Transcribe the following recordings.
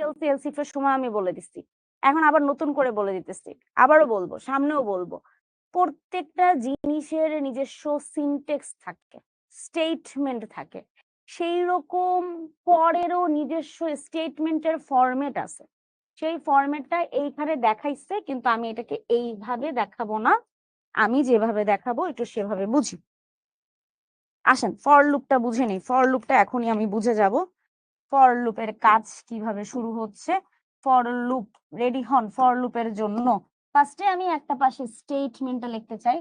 SSLC else if এর সময় আমি বলে দিচ্ছি, এখন আবার নতুন করে বলে দিতেছি, আবারও বলবো, সামনেও বলবো। প্রত্যেকটা জিনিসের নিজস্ব সিনটেক্স থাকে, স্টেটমেন্ট থাকে, সেই রকম পরেরও নিজস্ব স্টেটমেন্টের ফরম্যাট আছে। সেই ফরম্যাটটা এইখানে দেখাইছে, কিন্তু আমি এটাকে এইভাবে দেখাবো না, আমি যেভাবে দেখাবো একটু সেভাবে বুঝি। আসেন ফর লুপটা বুঝে নেই, ফর লুপটা এখনই আমি বুঝে যাব। ফর লুপের কাজ কিভাবে শুরু হচ্ছে। ফর লুপ রেডি হন ফর লুপের জন্য। ফার্স্টে আমি একটা পাশে স্টেটমেন্টটা লিখতে চাই।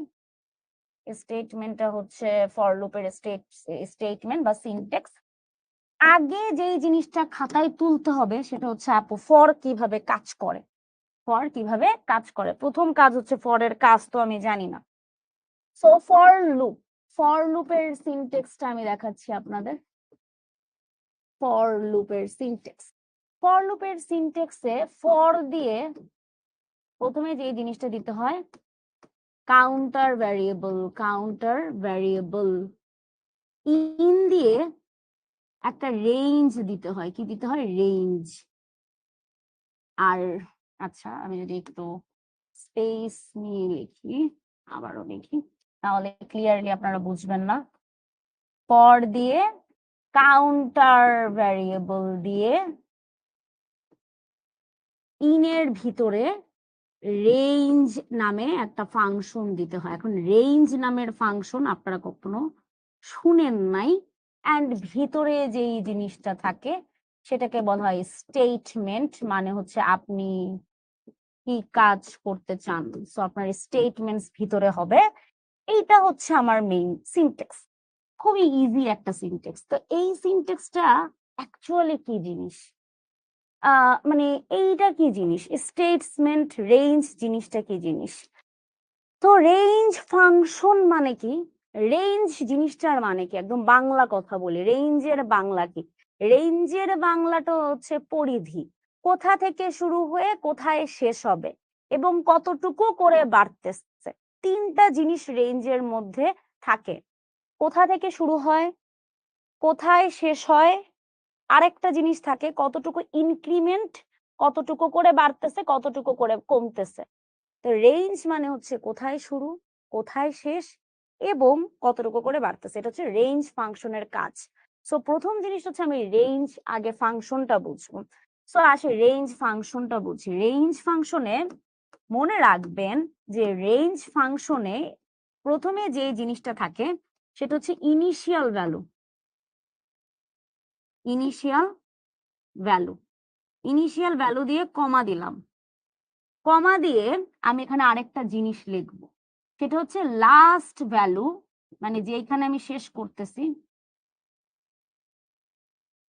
স্টেটমেন্টটা হচ্ছে ফর লুপের স্টেটমেন্ট বা সিনট্যাক্স। আগে যেই জিনিসটা খাতায় তুলতে হবে সেটা হচ্ছে আপু ফর কিভাবে কাজ করে। ফর কিভাবে কাজ করে, প্রথম কাজ হচ্ছে ফরের কাজ তো আমি জানি না। সো ফর লুপের সিনট্যাক্সটা আমি দেখাচ্ছি আপনাদের। ফর লুপের সিনট্যাক্স, ফর লুপের সিনট্যাক্সে ফর দিয়ে প্রথমে যে জিনিসটা দিতে হয় কাউন্টার ভ্যারিয়েবল, ইন দিয়ে একটা রেঞ্জ দিতে হয়, কি দিতে হয়, রেঞ্জ। আর আচ্ছা আমি যদি একটু স্পেস নিয়ে লিখি, আবারও লিখি, তাহলে ক্লিয়ারলি আপনারা বুঝবেন না। ফর দিয়ে কাউন্টার ভ্যারিয়েবল দিয়ে ইনের ভিতরে রেঞ্জ নামে একটা ফাংশন দিতে হয়। এখন রেঞ্জ নামের ফাংশন আপনারা কখনো শুনেন নাই, অ্যান্ড ভিতরে যেই জিনিসটা থাকে সেটাকে বলা হয় স্টেটমেন্ট, মানে হচ্ছে আপনি কি কাজ করতে চান, সো আপনার স্টেটমেন্টস ভিতরে হবে। এইটা হচ্ছে আমার মেইন সিনট্যাক্স, খুবই ইজি একটা সিনট্যাক্স। তো এই সিনট্যাক্সটা অ্যাকচুয়ালি কি জিনিস, মানে এইটা কি জিনিস, স্টেটমেন্ট রেঞ্জ জিনিসটা কি জিনিস। তো রেঞ্জ ফাংশন মানে কি, রেঞ্জ জিনিসটার মানে কি, একদম বাংলা কথা বলি, রেঞ্জের বাংলা কি। রেঞ্জের বাংলাটা হচ্ছে পরিধি, কোথা থেকে শুরু হয়ে কোথায় শেষ হবে এবং কতটুকু করে বাড়তেছে। তিনটা জিনিস রেঞ্জের মধ্যে থাকে, কোথা থেকে শুরু হয়, কোথায় শেষ হয়, আরেকটা জিনিস থাকে কতটুকু ইনক্রিমেন্ট, কতটুকু করে বাড়তেছে কতটুকু করে কমতেছে। তো রেঞ্জ মানে হচ্ছে কোথায় শুরু, কোথায় শেষ এবং কতটুকু করে বাড়তেছে, এটা হচ্ছে রেঞ্জ ফাংশনের কাজ। সো প্রথম জিনিস হচ্ছে আমি রেঞ্জ আগে ফাংশনটা বুঝবো। সো আসে রেঞ্জ ফাংশনটা বুঝি। রেঞ্জ ফাংশনে মনে রাখবেন যে রেঞ্জ ফাংশনে প্রথমে যে জিনিসটা থাকে সেটা হচ্ছে ইনিশিয়াল ভ্যালু। ইনিশিয়াল ভ্যালু দিয়ে কমা দিলাম, কমা দিয়ে আমি এখানে আরেকটা জিনিস লিখবো, সেটা হচ্ছে লাস্ট ভ্যালু, মানে যেখানে আমি শেষ করতেছি।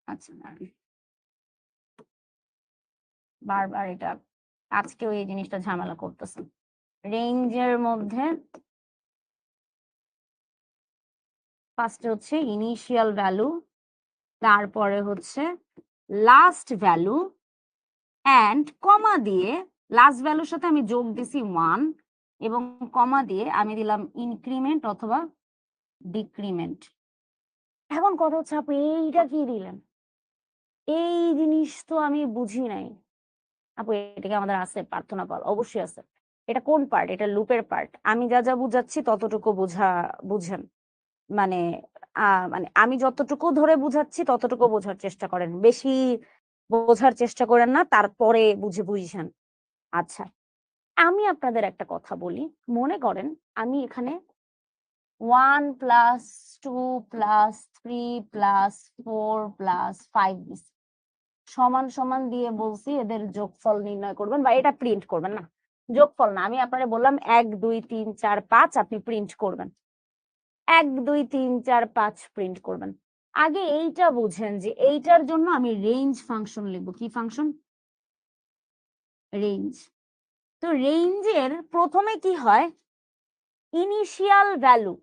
আচ্ছা বারবার এটা আজকেও এই জিনিসটা ঝামেলা করতেছে। রেঞ্জের মধ্যে ফার্স্টে হচ্ছে ইনিশিয়াল ভ্যালু, তারপরে হচ্ছে লাস্ট ভ্যালু, অ্যান্ড কমা দিয়ে লাস্ট ভ্যালুর সাথে আমি যোগ দিছি 1 এবং কমা দিয়ে আমি দিলাম ইনক্রিমেন্ট অথবা ডিক্রিমেন্ট। এখন কথা হচ্ছে আপনি এইটা কি দিলেন, এই জিনিস তো আমি বুঝি নাই আপু। এটাকে আমাদের আছে প্রার্থনা পাল, অবশ্যই আছে। এটা কোন পার্ট, এটা লুপের পার্ট। আমি যা যা বুঝাচ্ছি ততটুকু বুঝেন, মানে মানে আমি যতটুকু ধরে বুঝাচ্ছি ততটুকু বোঝার চেষ্টা করেন, বেশি বোঝার চেষ্টা করেন না, তারপরে বুঝেন। আচ্ছা আমি আপনাদের একটা কথা বলি, মনে করেন আমি এখানে 1 + 2 + 3 + 4 + 5 দিছি, সমান সমান দিয়ে বলছি এদের যোগফল নির্ণয় করবেন বা এটা প্রিন্ট করবেন। না যোগফল না, আমি আপনারে বললাম 1 2 3 4 5 আপনি প্রিন্ট করবেন, 1 2 3 4 5 প্রিন্ট করবেন। আগে এইটা বুঝেন যে এইটার জন্য আমি রেঞ্জ ফাংশন লিখবো। কি ফাংশন, রেঞ্জ। তো রেঞ্জের প্রথমে কি হয়, ইনিশিয়াল ভ্যালু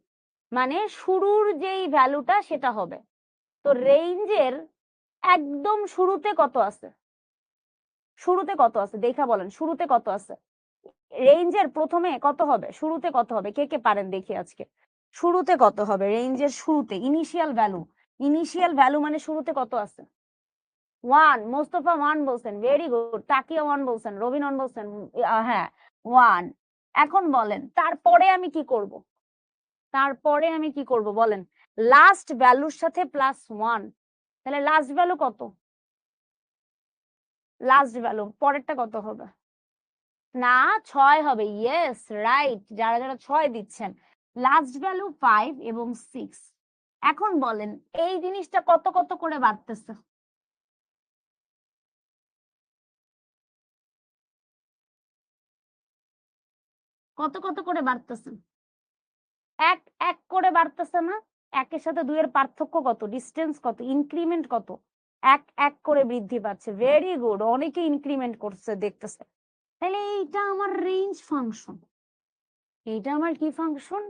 মানে শুরুর যেই ভ্যালুটা সেটা হবে। তো রেঞ্জের একদম শুরুতে কত আছে, শুরুতে কত আছে দেখা বলেন, শুরুতে কত আছে, রেঞ্জের প্রথমে কত হবে, শুরুতে কত হবে, কে কে পারেন দেখি আজকে। শুরুতে কত হবে, রেঞ্জের শুরুতে ইনিশিয়াল ভ্যালু, ইনিশিয়াল ভ্যালু মানে শুরুতে কত আছে, ওয়ান, মোস্তফা ওয়ান বলছেন, ভেরি গুড। তাকিয়া ওয়ান বলছেন, রবিন ওয়ান বলছেন, হ্যাঁ ওয়ান। এখন বলেন তারপরে আমি কি করব? তারপরে আমি কি করব বলেন? লাস্ট ভ্যালুর সাথে প্লাস ওয়ান, তাহলে লাস্ট ভ্যালু কত? লাস্ট ভ্যালু পরেরটা কত হবে? না, 6 হবে। Yes, right. যারা যারা 6 দিচ্ছেন, লাস্ট ভ্যালু 5 এবং 6। এখন বলেন এই জিনিসটা কত কত করে বাড়তেছে? কত কত করে বাড়তেছে? এক এক করে বাড়তেছে না? একের সাথে 2 এর পার্থক্য কত? ডিসটেন্স কত? ইনক্রিমেন্ট কত? এক এক করে বৃদ্ধি পাচ্ছে। ভেরি গুড, অনেকে ইনক্রিমেন্ট করছে দেখতেছে। তাহলে এইটা আমার রেঞ্জ ফাংশন। এইটা আমার কি ফাংশন?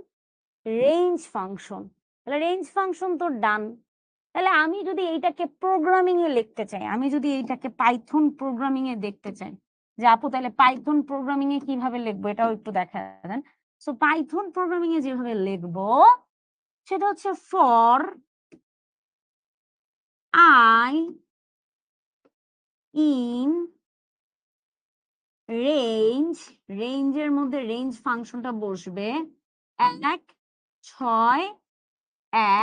Range function. তাহলে রেঞ্জ ফাংশন তো ডান। তাহলে আমি যদি এইটাকে প্রোগ্রামিং এ লিখতে চাই, আমি যদি এইটাকে পাইথন প্রোগ্রামিং এ দেখতে চাই, যে আপু তাহলে পাইথন প্রোগ্রামিং এ কিভাবে লিখবো এটাও একটু দেখা দেন। সো পাইথন প্রোগ্রামিং এ যেভাবে লিখবো সেটা হচ্ছে ফর আই ইন রেঞ্জ, রেঞ্জের মধ্যে রেঞ্জ ফাংশনটা বসবে 1 6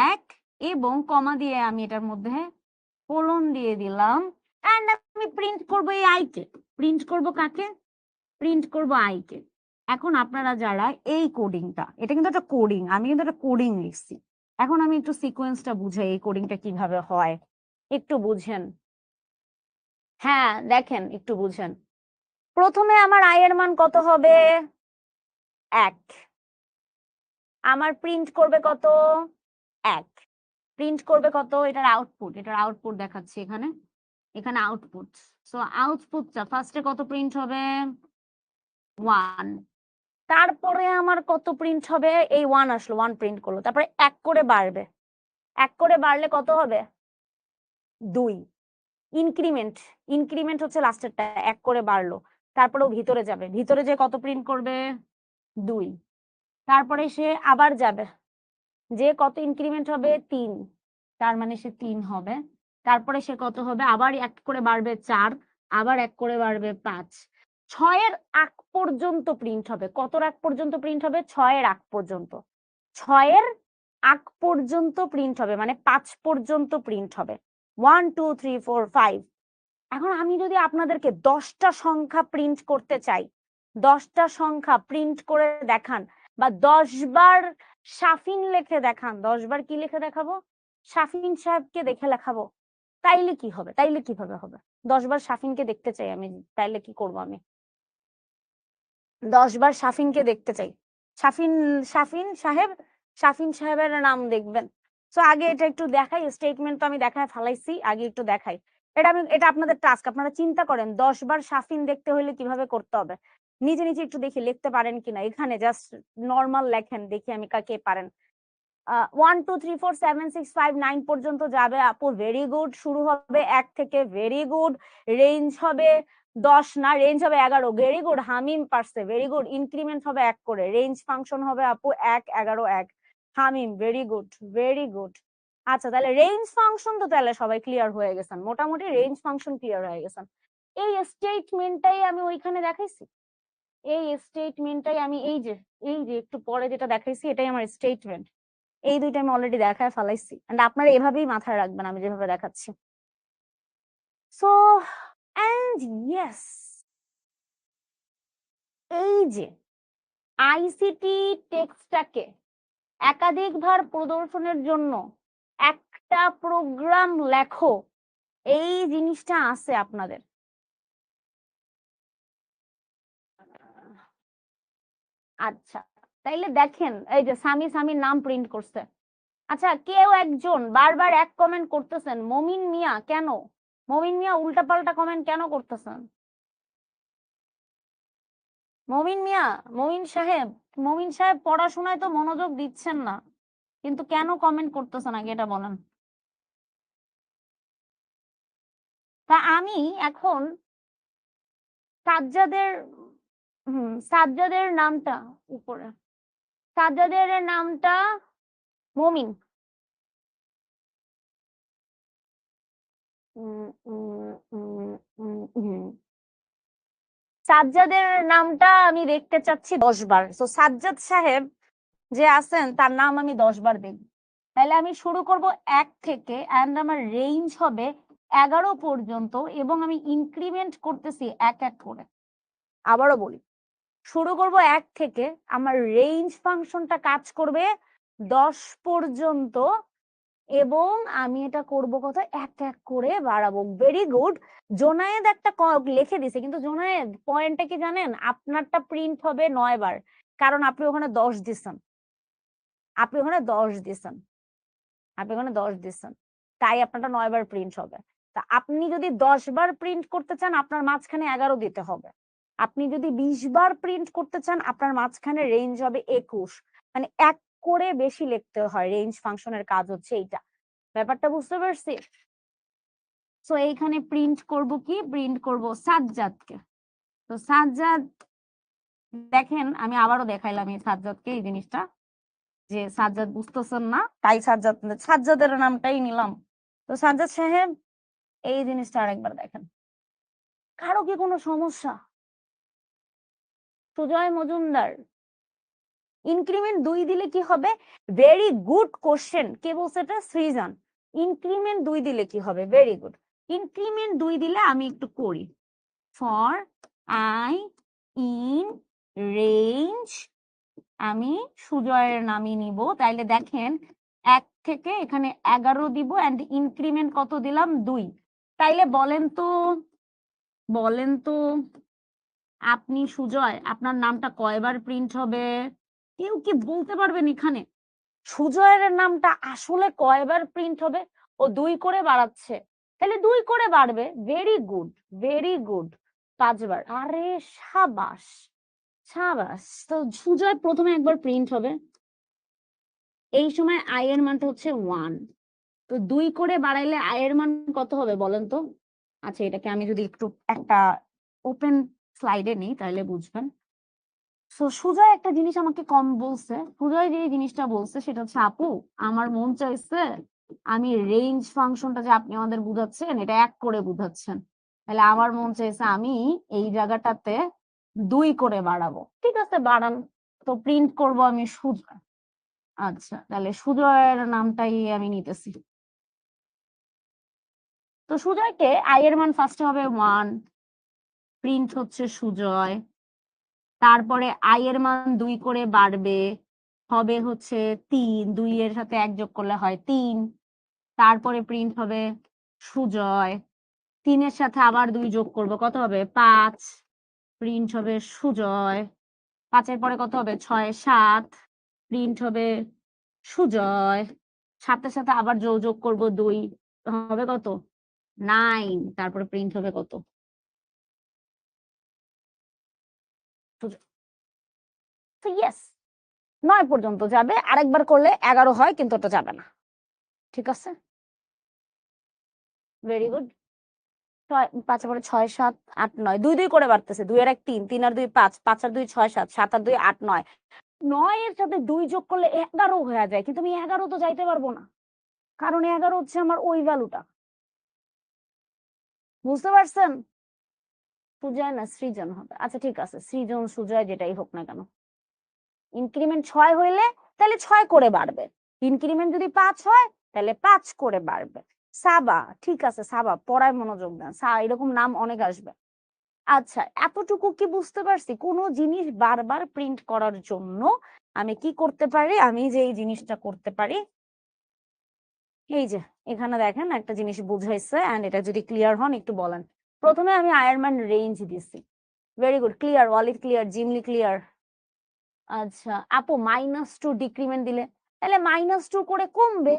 1 এবং কমা দিয়ে আমি এটার মধ্যে কোলন দিয়ে দিলাম, এন্ড আমি প্রিন্ট করব এই আই কে। প্রিন্ট করব কাকে? প্রিন্ট করব আই কে। এখন আপনারা যারা এই কোডিংটা, এটা কিন্তু একটা কোডিং, আমি কিন্তু একটা কোডিং লিখছি। এখন আমি একটু সিকোয়েন্সটা বুঝাই এই কোডিংটা কিভাবে হয়, একটু বুঝেন। হ্যাঁ দেখেন, একটু বুঝেন। প্রথমে আমার আই এর মান কত হবে? 1। আমার প্রিন্ট করবে কত? 1। প্রিন্ট করবে কত? এটার আউটপুট, এটার আউটপুট দেখাচ্ছি এখানে, এখানে আউটপুট। সো আউটপুটটা ফার্স্টে কত প্রিন্ট হবে? 1। তারপরে আমার কত প্রিন্ট হবে? এই 1 আসলো, 1 প্রিন্ট করলো, তারপরে 1 করে বাড়বে। 1 করে বাড়লে কত হবে? 2। ইনক্রিমেন্ট, ইনক্রিমেন্ট হচ্ছে লাস্টেরটা, 1 করে বাড়লো, তারপরেও ভিতরে যাবে, ভিতরে যে কত প্রিন্ট করবে? 2। তারপরে সে আবার যাবে, যে কত ইনক্রিমেন্ট হবে? 3, তার মানে সে 3 হবে। তারপরে সে কত হবে? আবার 1 করে বাড়বে 4, আবার 1 করে বাড়বে 5। 6 এর আগ পর্যন্ত প্রিন্ট হবে। কত আগ পর্যন্ত প্রিন্ট হবে? 6 এর আগ পর্যন্ত। 6 এর আগ পর্যন্ত প্রিন্ট হবে, মানে 5 পর্যন্ত প্রিন্ট হবে। 1 2 3 4 5। এখন আমি যদি আপনাদেরকে 10টা সংখ্যা প্রিন্ট করতে চাই, 10টা সংখ্যা প্রিন্ট করে দেখান, বা 10 বার শাফিন লিখে দেখান, 10 বার কি লিখে দেখাবো? শাফিন সাহেবকে দেখে লেখাবো, তাইলে কি হবে? তাইলে কিভাবে হবে? 10 বার শাফিনকে দেখতে চাই আমি, তাইলে কি করব আমি? 10 বার শাফিনকে দেখতে চাই। শাফিন, শাফিন সাহেব, শাফিন সাহেবের নাম দেখবেন। সো আগে এটা একটু দেখাই, স্টেটমেন্ট তো আমি দেখায় ফালাইছি, আগে একটু দেখাই। এটা আপনাদের টাস্ক, আপনারা চিন্তা করেন 10 বার শাফিন দেখতে হলে কিভাবে করতে হবে। নিজে নিজে একটু দেখি লিখতে পারেন কিনা, এখানে জাস্ট নরমাল লেখেন, দেখি আমি কাকে পারেন। 1 2 3 4 7 6 5 9 পর্যন্ত যাবে আপু, ভেরি গুড। শুরু হবে 1 থেকে, ভেরি গুড। রেঞ্জ হবে 10 না, রেঞ্জ হবে 11, ভেরি গুড। হামিম পারছে, ভেরি গুড। ইনক্রিমেন্ট হবে 1 করে, রেঞ্জ ফাংশন হবে আপু 1 11 1। হামিম, ভেরি গুড, ভেরি গুড। আচ্ছা, তাহলে রেঞ্জ ফাংশন তো তাহলে সবাই ক্লিয়ার হয়ে গেছেন, মোটামুটি রেঞ্জ ফাংশন ক্লিয়ার হয়ে গেছেন। এই স্টেটমেন্টটাই আমি ওইখানে দেখাইছি, এই স্টেটমেন্টটাই আমি এই যে একটু পরে যেটা দেখাইছি এটাই আমার স্টেটমেন্ট। এই দুইটা আমি অলরেডি দেখায় ফেলাইছি, এন্ড আপনারা এভাবেই মাথায় রাখবেন আমি যেভাবে দেখাচ্ছি। সো এন্ড ইয়েস, এই যে আইসিটি টেক্সটটাকে একাধিকবার প্রদর্শনের জন্য একটা প্রোগ্রাম লেখো, এই জিনিসটা আছে আপনাদের। আচ্ছা, তাইলে দেখেন এই যে সামি সামির নাম প্রিন্ট করছে। আচ্ছা, কেউ একজন বারবার এক কমেন্ট করতেছেন, মমিন মিয়া কেন? মমিন মিয়া উল্টাপাল্টা কমেন্ট কেন করতেছেন? মমিন মিয়া, মমিন সাহেব পড়াশোনায় তো মনোযোগ দিচ্ছেন না, কিন্তু কেন কমেন্ট করতেছেন আগে এটা বলেন। তা আমি এখন সাজ্জাদের, সাজ্জাদের নামটা উপরে, সাজ্জাদের নামটা মমিন। সাজ্জাদের নামটা আমি দেখতে চাচ্ছি 10 বার। তো সাজ্জাদ সাহেব যে আছেন তার নাম আমি 10 বার দেখব। তাহলে আমি শুরু করব 1 থেকে, এন্ড আমার রেঞ্জ হবে 11 পর্যন্ত, এবং আমি ইনক্রিমেন্ট করতেছি এক এক করে। আবারও বলি, শুরু করব 1 থেকে, আমার রেঞ্জ ফাংশনটা কাজ করবে 10 পর্যন্ত, এবং আমি এটা করব কত, এক এক করে বাড়াবো। Very good. জোনায়েদ একটা লিখে দিছে, কিন্তু জোনায়েদ পয়েন্টটা কি জানেন, আপনারটা প্রিন্ট হবে 9 বার, কারণ আপনি ওখানে 10 দিছেন, আপনি ওখানে 10 দিছেন, আপনি ওখানে 10 দিছেন, তাই আপনারটা 9 বার প্রিন্ট হবে। তা আপনি যদি 10 বার প্রিন্ট করতে চান, আপনার মাঝখানে 11 দিতে হবে। আপনি যদি 20 বার প্রিন্ট করতে চান, আপনার মাঝখানে রেঞ্জ হবে 21। মানে এক করে বেশি লিখতে হয়, রেঞ্জ ফাংশনের কাজ হচ্ছে এইটা। ব্যাপারটা বুঝতে পারছি? সো এইখানে প্রিন্ট করব কি, প্রিন্ট করব সাজ্জাদকে। তো সাজ্জাদ, দেখেন আমি আবারও দেখাইলাম এই সাজ্জাদকে এই জিনিসটা, যে সাজ্জাদ বুঝতেছেন না, তাই সাজ্জাদের নামটাই নিলাম। তো সাজ্জাদ সাহেব এই জিনিসটা আরেকবার দেখেন। কারো কি কোনো সমস্যা? সুজয় মজুমদার, ইনক্রিমেন্ট 2 দিলে কি হবে? Very good question. কে বলছে এটা? সৃজন। ইনক্রিমেন্ট 2 দিলে কি হবে? Very good. ইনক্রিমেন্ট 2 দিলে আমি একটু করি। ফর আই ইন রেঞ্জ, আমি সুজয়ের নামই নিব। তাইলে দেখেন 1 থেকে এখানে 11 দিব, এন্ড ইনক্রিমেন্ট কত দিলাম? 2। তাইলে বলেন তো, বলেন তো আপনি সুজয়, আপনার নামটা কয়বার প্রিন্ট হবে? কেউ কি বলতে পারবেন এখানে সুজয়ের নামটা আসলে কয়বার প্রিন্ট হবে? ও 2 করে বাড়াচ্ছে, তাহলে 2 করে বাড়বে। Very good, very good. 5 বার। আরে সাবাস, সাবাস। তো সুজয় প্রথমে একবার প্রিন্ট হবে, এই সময় আই এর মানটা হচ্ছে 1। তো 2 করে বাড়াইলে আই এর মান কত হবে বলেন তো? আচ্ছা, এটাকে আমি যদি একটু একটা ওপেন স্লাইডে নিই তাহলে বুঝবেন। সো সুজয় একটা জিনিস আমাকে কম বলছে। সুজয় যে জিনিসটা বলছে সেটা হচ্ছে, আপু আমার মন চাইছে আমি রেঞ্জ ফাংশনটা যে আপনি আমাদের বুঝাচ্ছেন এটা 1 করে বুঝাচ্ছেন, তাহলে আমার মন চাইছে আমি এই জায়গাটাতে 2 করে বাড়াবো। ঠিক আছে, বাড়ান। তো প্রিন্ট করব আমি সুজয়। আচ্ছা, তাহলে সুজয়ের নামটাই আমি নিতেছি। তো সুজয়কে আই এর মান ফার্স্টে হবে 1, প্রিন্ট হচ্ছে সুজয়। তারপরে আই এর মান 2 করে বাড়বে, হবে হচ্ছে 3, 2 এর সাথে 1 যোগ করলে হয় 3। তারপরে প্রিন্ট হবে সুজয়। 3 এর সাথে আবার 2 যোগ করব, কত হবে? 5, প্রিন্ট হবে সুজয়। 5 এর পরে কত হবে? 6, 7, প্রিন্ট হবে সুজয়। 7 এর সাথে আবার যোগ করব 2, হবে কত? 9, তারপরে প্রিন্ট হবে কত? সুজয়। তো ইয়েস, 9 পর্যন্ত যাবে। আরেকবার করলে 11 হয়, কিন্তু ওটা যাবে না। ঠিক আছে, ভেরি গুড। 5 পরে 6, 7, 8, 9, 2 2 করে বাড়তেছে। 2 এর 1 3, 3 আর 2 5, 5 আর 2 6, 7, 7 আর 2 8, 9। 9 এর সাথে 2 যোগ করলে 11 হয়ে যায়, কিন্তু আমি 11 তো যাইতে পারবো না, কারণ 11 হচ্ছে আমার ওই ভ্যালুটা। বুঝতে পারছেন? সুজয় না সৃজন হবে। আচ্ছা ঠিক আছে, সৃজন সুজয় যেটাই হোক না কেন, ইনক্রিমেন্ট 6 হইলে তাহলে 6 করে বাড়বে। ইনক্রিমেন্ট যদি 5 হয় তাহলে 5 করে বাড়বে। সাবা, ঠিক আছে, সাবা পড়ায় মনোযোগ দেন, এরকম নাম অনেক আসবে। আচ্ছা, এতটুকু কি বুঝতে পারছি? কোনো জিনিস বারবার প্রিন্ট করার জন্য আমি কি করতে পারি? আমি যে এই জিনিসটা করতে পারি, এই যে এখানে দেখেন একটা জিনিস বুঝাইছে, এন্ড এটা যদি ক্লিয়ার হন একটু বলেন। প্রথমে আমি আয়ারম্যান রেঞ্জ দিছি। Very good, clear, Walid clear, Jimli clear. আচ্ছা আপু, -2 ডিক্রিমেন্ট দিলে তাহলে -2 করে কমবে,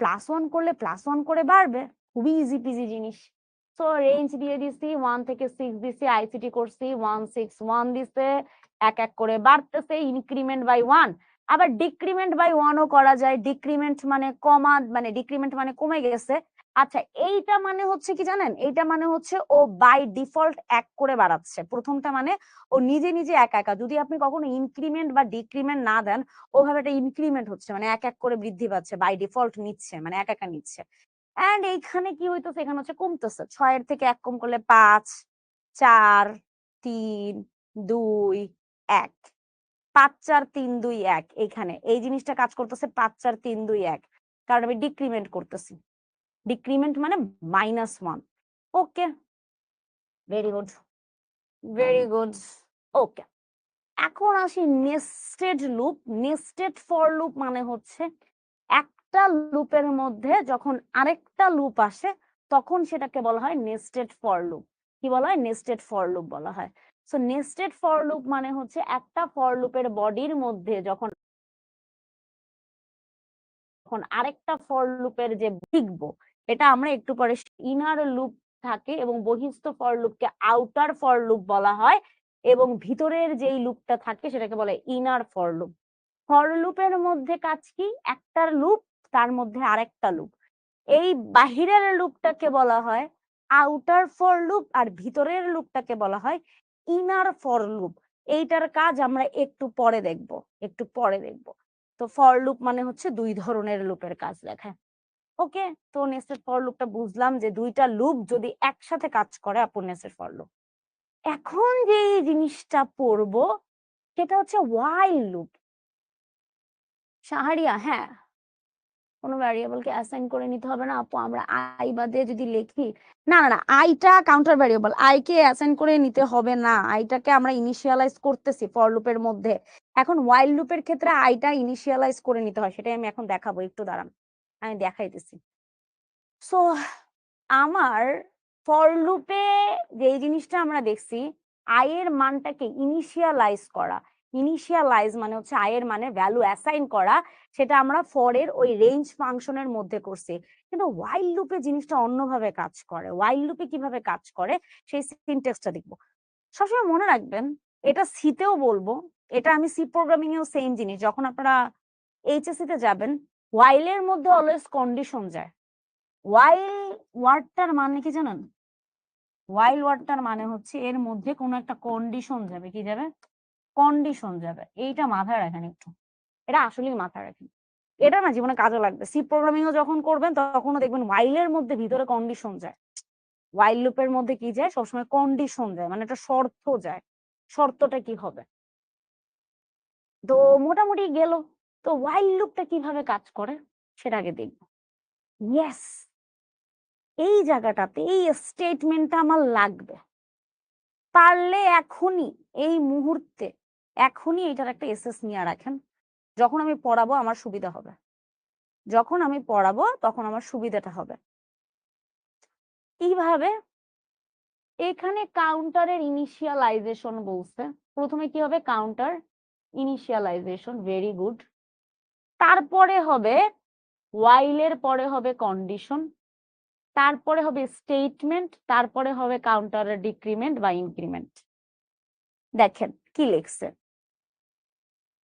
+1 করলে +1 করে বাড়বে। খুবই ইজি পিজি জিনিস। তো রেঞ্জ দিয়ে দিছি, 1 থেকে 6 দিছি, আইসিটি করছি, 1 6 1 দিছে, এক এক করে বাড়তেছে, ইনক্রিমেন্ট বাই 1। আবার ডিক্রিমেন্ট বাই 1 ও করা যায়। ডিক্রিমেন্ট মানে কমা, মানে ডিক্রিমেন্ট মানে কমে গেছে। আচ্ছা, এইটা মানে হচ্ছে কি জানেন? এইটা মানে হচ্ছে ও বাই ডিফল্ট 1 করে বাড়াচ্ছে। প্রথমটা মানে ও নিজে নিজে একা একা, যদি আপনি কখনো ইনক্রিমেন্ট বা ডিক্রিমেন্ট না দেন, ওভাবে একটা ইনক্রিমেন্ট হচ্ছে, মানে এক এক করে বৃদ্ধি পাচ্ছে, বাই ডিফল্ট নিচ্ছে, মানে একা একা নিচ্ছে। এন্ড এইখানে কি হইতেছে, এখানে হচ্ছে কমতেছে, 6 থেকে 1 কম করলে 5, 4, 3, 2, 1, 5, 4, 3, 2, 1। এইখানে এই জিনিসটা কাজ করতেছে 5, 4, 3, 2, 1, কারণ আমি ডিক্রিমেন্ট করতেছি। ডিক্রিমেন্ট মানে -1। ওকে, ভেরি গুড, ভেরি গুড। ওকে, এখন আসি nested loop. Nested for loop মানে হচ্ছে একটা লুপের মধ্যে যখন আরেকটা লুপ আসে তখন সেটাকে বলা হয় নেস্টেড ফর লুপ। কি বলা হয়? নেস্টেড ফর লুপ বলা হয়। সো নেস্টেড ফর লুপ মানে হচ্ছে একটা ফর লুপের বডির মধ্যে যখন আরেকটা ফর লুপের যে শিখবো, এটা আমরা একটু পরে ইনার লুপ থাকে এবং বহিস্থ ফর লুপকে আউটার ফর লুপ বলা হয় এবং ভিতরের যেই লুপটা থাকে সেটাকে বলে ইনার ফর লুপ। ফর লুপের মধ্যে কাজ কি? একটার লুপ, তার মধ্যে আরেকটা লুপ। এই বাহিরের লুপটাকে বলা হয় আউটার ফর লুপ আর ভিতরের লুপটাকে বলা হয় ইনার ফর লুপ। এইটার কাজ আমরা একটু পরে দেখব, একটু পরে দেখব। তো ফর লুপ মানে হচ্ছে 2 ধরনের লুপের কাজ দেখায়। ওকে, তো নেস্টেড ফর লুপটা বুঝলাম যে 2টা লুপ যদি একসাথে কাজ করে আপু নেস্টেড ফর লুপ। এখন যে জিনিসটা পড়বো সেটা হচ্ছে while লুপ। শাহরিয়া, হ্যাঁ, কোনো ভ্যারিয়েবলকে অ্যাসাইন করে নিতে হবে না আপু, আমরা আই বাদে যদি লিখি, না না না, আইটা counter variable, I K assign করে নিতে হবে না, আইটাকে আমরা ইনিশিয়ালাইজ করতেছি ফর লুপের মধ্যে। এখন while লুপের ক্ষেত্রে আইটা ইনিশিয়ালাইজ করে নিতে হয়, সেটাই আমি এখন দেখাবো, একটু দাঁড়ান আমি দেখাইতেছি। সো আমার ফর লুপে যে জিনিসটা আমরা দেখছি, আই এর মানটাকে ইনিশিয়ালাইজ করা। ইনিশিয়ালাইজ মানে হচ্ছে আই এর মানে ভ্যালু অ্যাসাইন করা, সেটা আমরা ফর এর ওই রেঞ্জ ফাংশনের মধ্যে করছি। কিন্তু while লুপে জিনিসটা অন্যভাবে কাজ করে। while লুপে কিভাবে কাজ করে সেই সিনট্যাক্সটা দেখব। সবসময় মনে রাখবেন, এটা সিতেও বলবো, এটা আমি সি প্রোগ্রামিং এও সেম জিনিস। যখন আপনারা এইচএসসি তে যাবেন, while এর মধ্যে অলওয়েজ কন্ডিশন যায়। while ওয়ার্ডটার মানে কি জানেন? while ওয়ার্ডটার মানে হচ্ছে এর মধ্যে কোনো একটা কন্ডিশন যাবে। কি যাবে? কন্ডিশন যাবে। এইটা মাথায় রাখেন একটু। এটা আসলেই মাথায় রাখেন। এটা না জীবনে কাজে লাগবে। সি প্রোগ্রামিং ও যখন করবেন তখনও দেখবেন while এর মধ্যে ভিতরে কন্ডিশন যায়। while লুপের মধ্যে কি যায়? সবসময় কন্ডিশন যায়, মানে একটা শর্ত যায়। শর্তটা কি হবে? তো মোটামুটি গেল। তো while লুপটা কিভাবে কাজ করে সেটা আগে দেখব। ইয়েস, এই জায়গাটাতে এই স্টেটমেন্টটা আমার লাগবে। পারলে এখনই, এই মুহূর্তে, এখনই এটার একটা এসএস নিয়ে রাখেন। যখন আমি পড়াবো আমার সুবিধা হবে। যখন আমি পড়াবো তখন আমার সুবিধাটা হবে। কিভাবে? এখানে কাউন্টারের ইনিশিয়ালাইজেশন বলছে। প্রথমে কি হবে? Counter initialization, very good. তারপরে হবে while এর পরে হবে কন্ডিশন, তারপরে হবে স্টেটমেন্ট, তারপরে হবে কাউন্টারের ডিক্রিমেন্ট বা ইনক্রিমেন্ট। দেখেন কি লিখছে,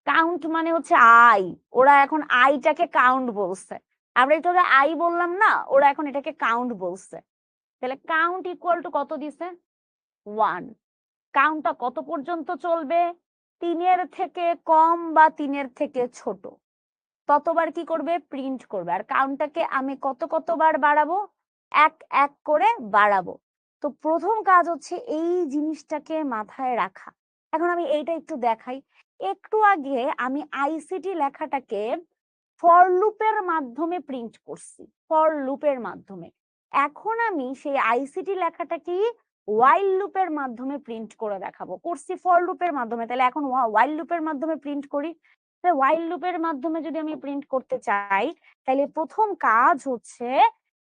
কাউন্ট মানে হচ্ছে আই। ওরা এখন আইটাকে কাউন্ট বলছে। আমরা একটু আগে আই বললাম না, ওরা এখন এটাকে কাউন্ট বলছে। তাহলে কাউন্ট ইকুয়াল টু কত দিছে? 1। কাউন্টটা কত পর্যন্ত চলবে? 3-এর থেকে কম বা 3-এর থেকে ছোট ততবার কি করবে? প্রিন্ট করবে। আর কাউন্টটাকে আমি কতবার বাড়াবো? 1 করে বাড়াবো। তো প্রথম কাজ হচ্ছে এই জিনিসটাকে মাথায় রাখা। এখন আমি এইটা একটু দেখাই। একটু আগে আমি আইসিটি লেখাটাকে ফর লুপের মাধ্যমে প্রিন্ট করছি, ফর লুপের মাধ্যমে। এখন আমি সেই আইসিটি লেখাটাকে while লুপের মাধ্যমে প্রিন্ট করে দেখাবো। করছি ফর লুপের মাধ্যমে, তাহলে এখন while লুপের মাধ্যমে প্রিন্ট করি। while লুপের মাধ্যমে যদি আমি প্রিন্ট করতে চাই, তাহলে প্রথম কাজ হচ্ছে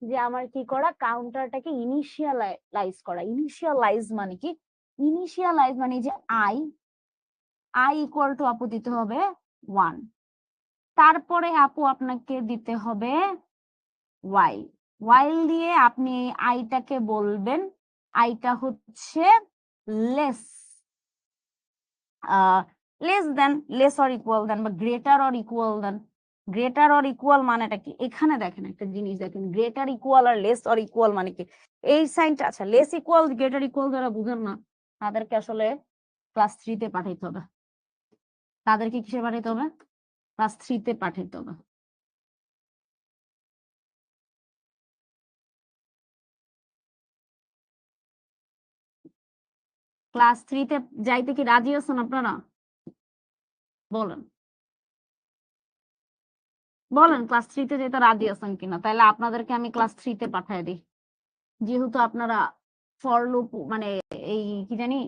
যে আমার কি করা? কাউন্টারটাকে ইনিশিয়ালাইজ করা। ইনিশিয়ালাইজ মানে কি? ইনিশিয়ালাইজ মানে যে আই ইকুয়াল টু আপু দিতে হবে 1। তারপরে আপু আপনাকে দিতে হবে while। while দিয়ে আপনি আইটাকে বলবেন, আইটা হচ্ছে less less than, less or equal than বা greater or equal than. Greater or equal মানেটা কি? এখানে দেখেন একটা জিনিস দেখেন, গ্রেটার ইকুয়াল আর লেস অর ইকুয়াল মানে কি? এই সাইনটা, আচ্ছা লেস ইকুয়াল গ্রেটার ইকুয়াল যারা বুঝেন না তাদেরকে আসলে ক্লাস 3 তে পাঠাইতে হবে। তাদেরকে কিসে পাঠাইতে হবে? ক্লাস 3 তে পাঠাইতে হবে। ক্লাস 3 তে যাইতে কি রাজি আছেন আপনারা? বলেন। বলেন ক্লাস 3 তে যেতে রাজি আছেন কিনা? তাহলে আপনাদেরকে আমি ক্লাস 3 তে পাঠায় দিই। যেহেতু আপনারা ফর লুপ মানে এই কি জানি